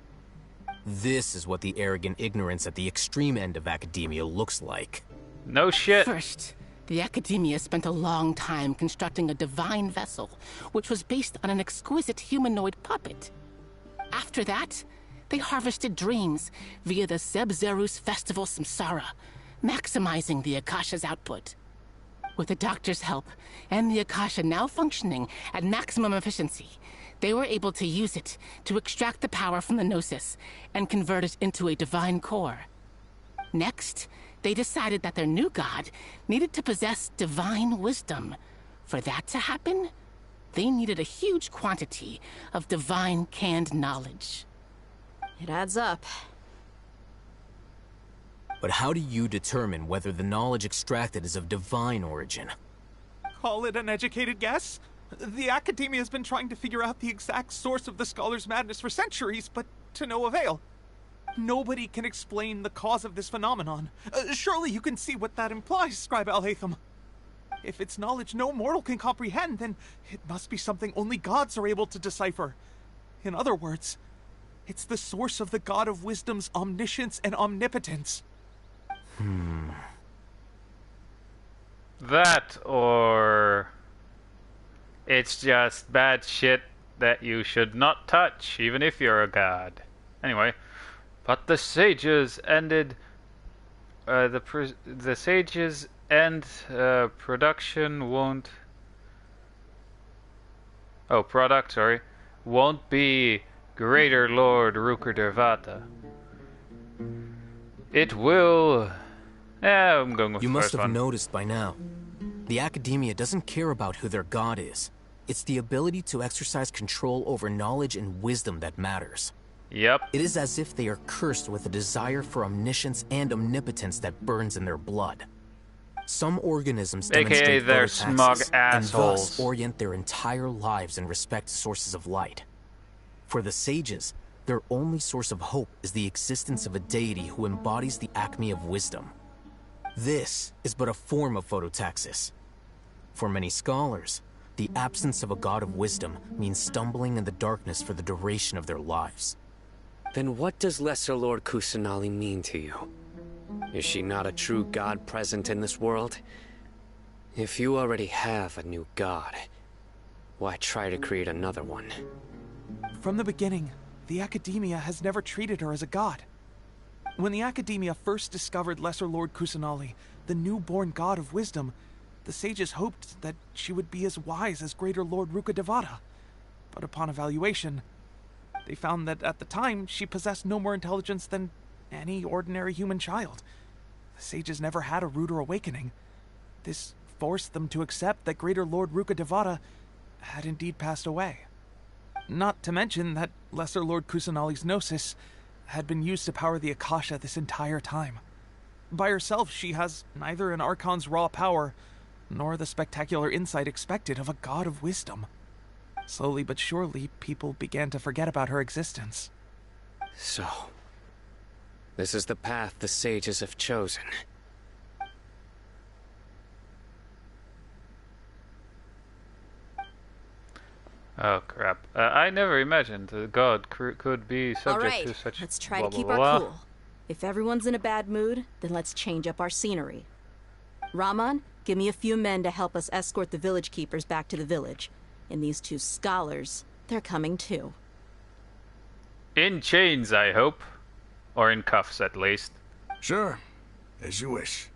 This is what the arrogant ignorance at the extreme end of academia looks like. No shit. First, the Academia spent a long time constructing a divine vessel, which was based on an exquisite humanoid puppet. After that, they harvested dreams via the Zeb-Zerus Festival Samsara, maximizing the Akasha's output. With the Doctor's help, and the Akasha now functioning at maximum efficiency, they were able to use it to extract the power from the Gnosis and convert it into a divine core. Next, they decided that their new god needed to possess divine wisdom. For that to happen, they needed a huge quantity of divine canned knowledge. It adds up. But how do you determine whether the knowledge extracted is of divine origin? Call it an educated guess? The Academia has been trying to figure out the exact source of the Scholar's madness for centuries, but to no avail. Nobody can explain the cause of this phenomenon. Surely you can see what that implies, Scribe Alhaitham. If it's knowledge no mortal can comprehend, then it must be something only gods are able to decipher. In other words, it's the source of the God of Wisdom's omniscience and omnipotence. That, or it's just bad shit that you should not touch, even if you're a god. Anyway, but the sages ended the sages end production won't. Oh, product, sorry, won't be Greater Lord Rukadevata. It will. Yeah, I'm going with you the must first have one. noticed by now. The Academia doesn't care about who their god is. It's the ability to exercise control over knowledge and wisdom that matters. Yep. It is as if they are cursed with a desire for omniscience and omnipotence that burns in their blood. Some organisms AKA demonstrate they're phototaxis, smug and assholes. thus orient their entire lives in respect to sources of light. For the sages, their only source of hope is the existence of a deity who embodies the acme of wisdom. This is but a form of phototaxis. For many scholars, the absence of a god of wisdom means stumbling in the darkness for the duration of their lives. Then what does Lesser Lord Kusanali mean to you? Is she not a true god present in this world? If you already have a new god, why try to create another one? From the beginning, the Academia has never treated her as a god. When the Academia first discovered Lesser Lord Kusanali, the newborn god of wisdom, the sages hoped that she would be as wise as Greater Lord Rukadevata. But upon evaluation, they found that at the time she possessed no more intelligence than any ordinary human child. The sages never had a ruder awakening. This forced them to accept that Greater Lord Rukadevata had indeed passed away. Not to mention that Lesser Lord Kusanali's gnosis had been used to power the Akasha this entire time. By herself, she has neither an Archon's raw power, nor the spectacular insight expected of a god of wisdom. Slowly but surely, people began to forget about her existence. So, this is the path the sages have chosen. Oh crap! I never imagined that God could be subject All right, to such. let's try blah, to keep blah, our blah. cool. If everyone's in a bad mood, then let's change up our scenery. Raman, give me a few men to help us escort the village keepers back to the village. And these two scholars, they're coming too. In chains, I hope, or in cuffs at least. Sure, as you wish.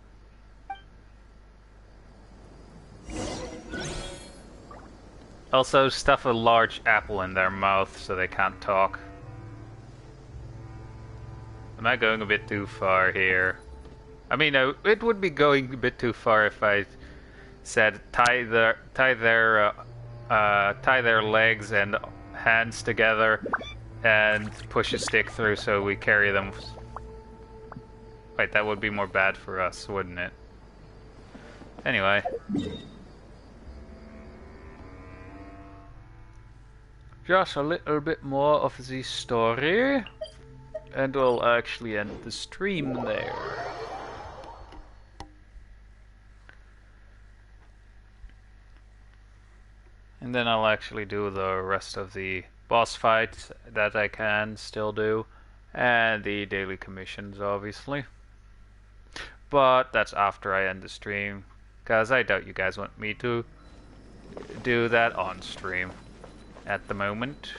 Also, stuff a large apple in their mouth so they can't talk. Am I going a bit too far here? I mean, it would be going a bit too far if I said tie their legs and hands together and push a stick through so we carry them. Wait, that would be more bad for us, wouldn't it? Anyway. Just a little bit more of the story, and we'll actually end the stream there. And then I'll actually do the rest of the boss fights that I can still do, and the daily commissions, obviously. But that's after I end the stream, because I doubt you guys want me to do that on stream at the moment.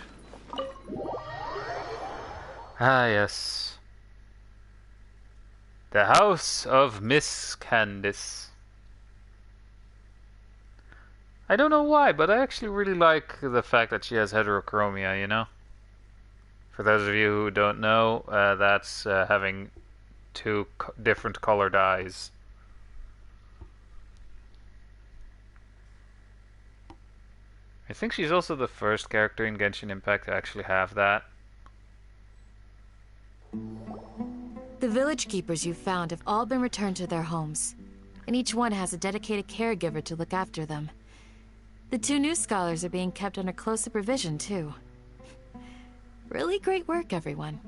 Ah, yes. The House of Miss Candice. I don't know why, but I actually really like the fact that she has heterochromia, you know? For those of you who don't know, that's having two different colored eyes. I think she's also the first character in Genshin Impact to actually have that. The village keepers you found have all been returned to their homes, and each one has a dedicated caregiver to look after them. The 2 new scholars are being kept under close supervision, too. Really great work, everyone.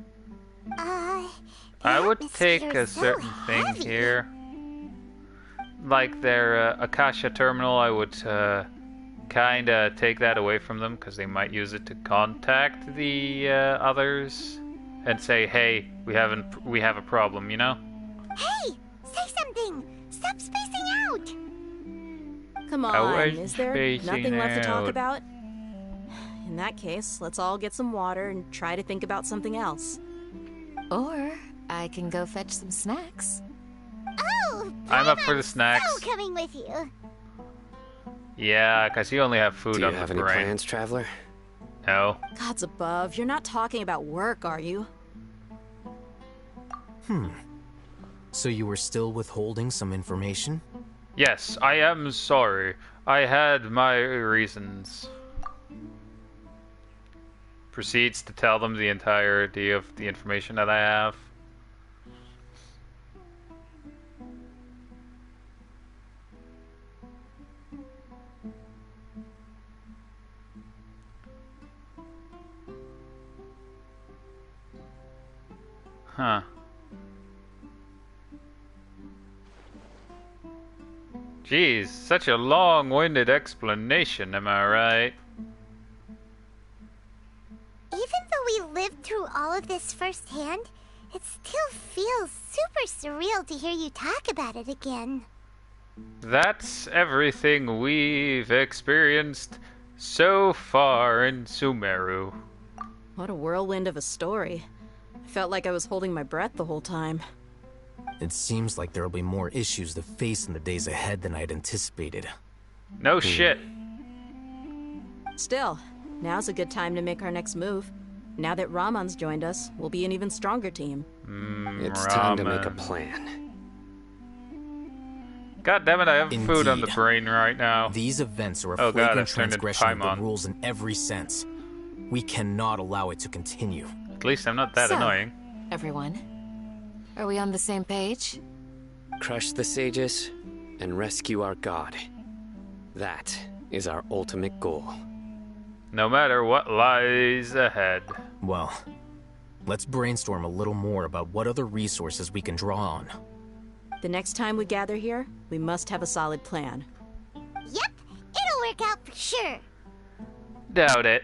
I would take a certain thing here. Like their Akasha terminal, I would kinda take that away from them, because they might use it to contact the others and say, hey, we have a problem, you know? Hey! Say something! Stop spacing out! Come on, is there nothing left to talk out. about? In that case, let's all get some water and try to think about something else. Or I can go fetch some snacks. Oh! I'm up for the snacks. So coming with you. Yeah, because you only have food Do on you the have any brain. plans, traveler? No. Gods above, you're not talking about work, are you? So you were still withholding some information? Yes, I am sorry. I had my reasons. Proceeds to tell them the entirety of the information that I have. Huh. Geez, such a long-winded explanation, am I right? Even though we lived through all of this firsthand, it still feels super surreal to hear you talk about it again. That's everything we've experienced so far in Sumeru. What a whirlwind of a story. I felt like I was holding my breath the whole time. It seems like there'll be more issues to face in the days ahead than I'd anticipated. No shit. Still, now's a good time to make our next move. Now that Ramon's joined us, we'll be an even stronger team. It's time to make a Ramen. plan. God damn it, I have food on the Indeed. brain right now. These events are a Oh God, flagrant I've turned into transgression of the Paimon. rules in every sense. We cannot allow it to continue. At least I'm not that So- annoying. Everyone, are we on the same page? Crush the sages and rescue our god. That is our ultimate goal. No matter what lies ahead. Well, let's brainstorm a little more about what other resources we can draw on. The next time we gather here, we must have a solid plan. Yep, it'll work out for sure. Doubt it.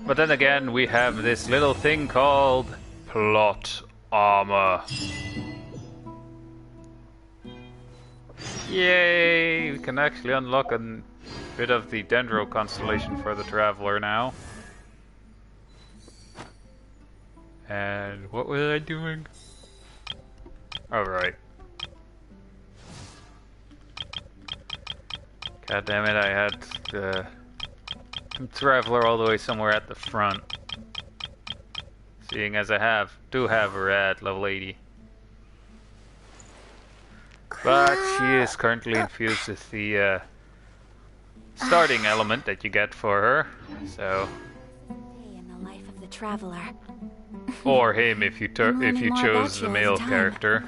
But then again, we have this little thing called plot armor. Yay! We can actually unlock a bit of the Dendro constellation for the Traveler now. And what was I doing? Alright. God damn it, I had the Traveler all the way somewhere at the front. Seeing as I do have her at level 80. But she is currently infused with the starting element that you get for her. So, In the life of the traveler. or him if you learning more chose about the you male as time. character.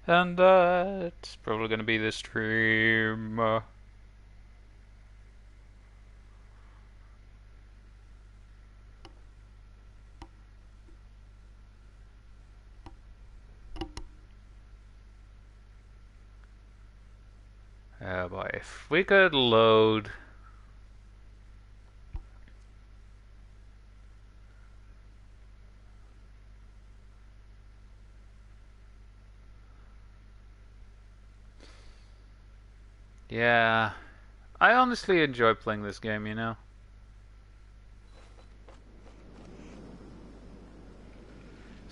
And that's probably gonna be the stream. Oh boy, if we could load. Yeah, I honestly enjoy playing this game, you know?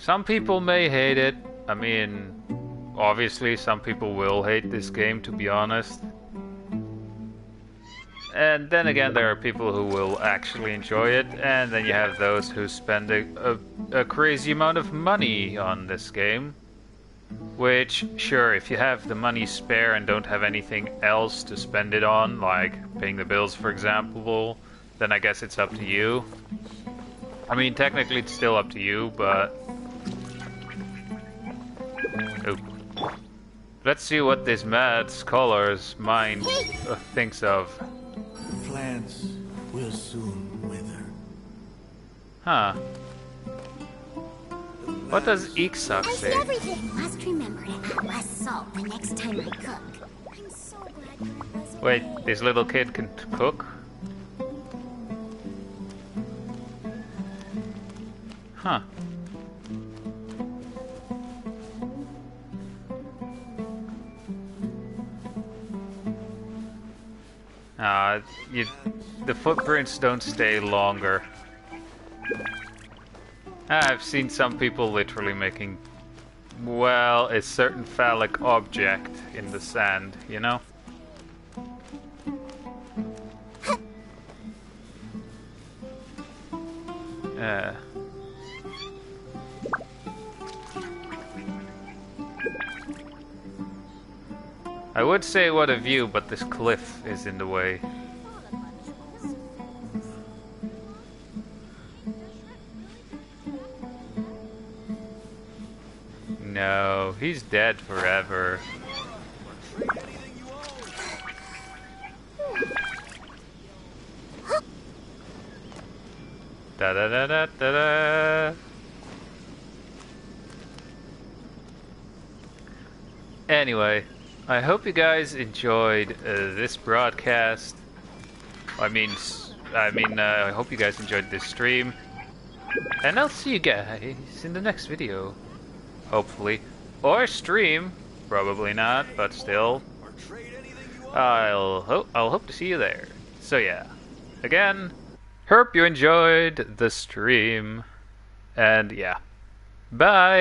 Some people may hate it. I mean, obviously some people will hate this game, to be honest. And then again, there are people who will actually enjoy it, and then you have those who spend a crazy amount of money on this game. Which, sure, if you have the money spare and don't have anything else to spend it on, like paying the bills for example, then I guess it's up to you. I mean, technically it's still up to you, but... Oh. Let's see what this mad scholar's mind thinks of. Plants will soon wither. Huh. What does Ixok I say? see everything. Must remember to add less salt the next time I cook. I'm so glad you're present. Wait, this little kid can cook? Huh. The footprints don't stay longer. I've seen some people literally making, well, a certain phallic object in the sand, you know? I would say what a view, but this cliff is in the way. No, he's dead forever. Da da da da da da. Anyway, I hope you guys enjoyed this broadcast. I hope you guys enjoyed this stream, and I'll see you guys in the next video. Hopefully. Or stream. Probably not, but still. I'll hope to see you there. So yeah. Again, hope you enjoyed the stream. And yeah. Bye!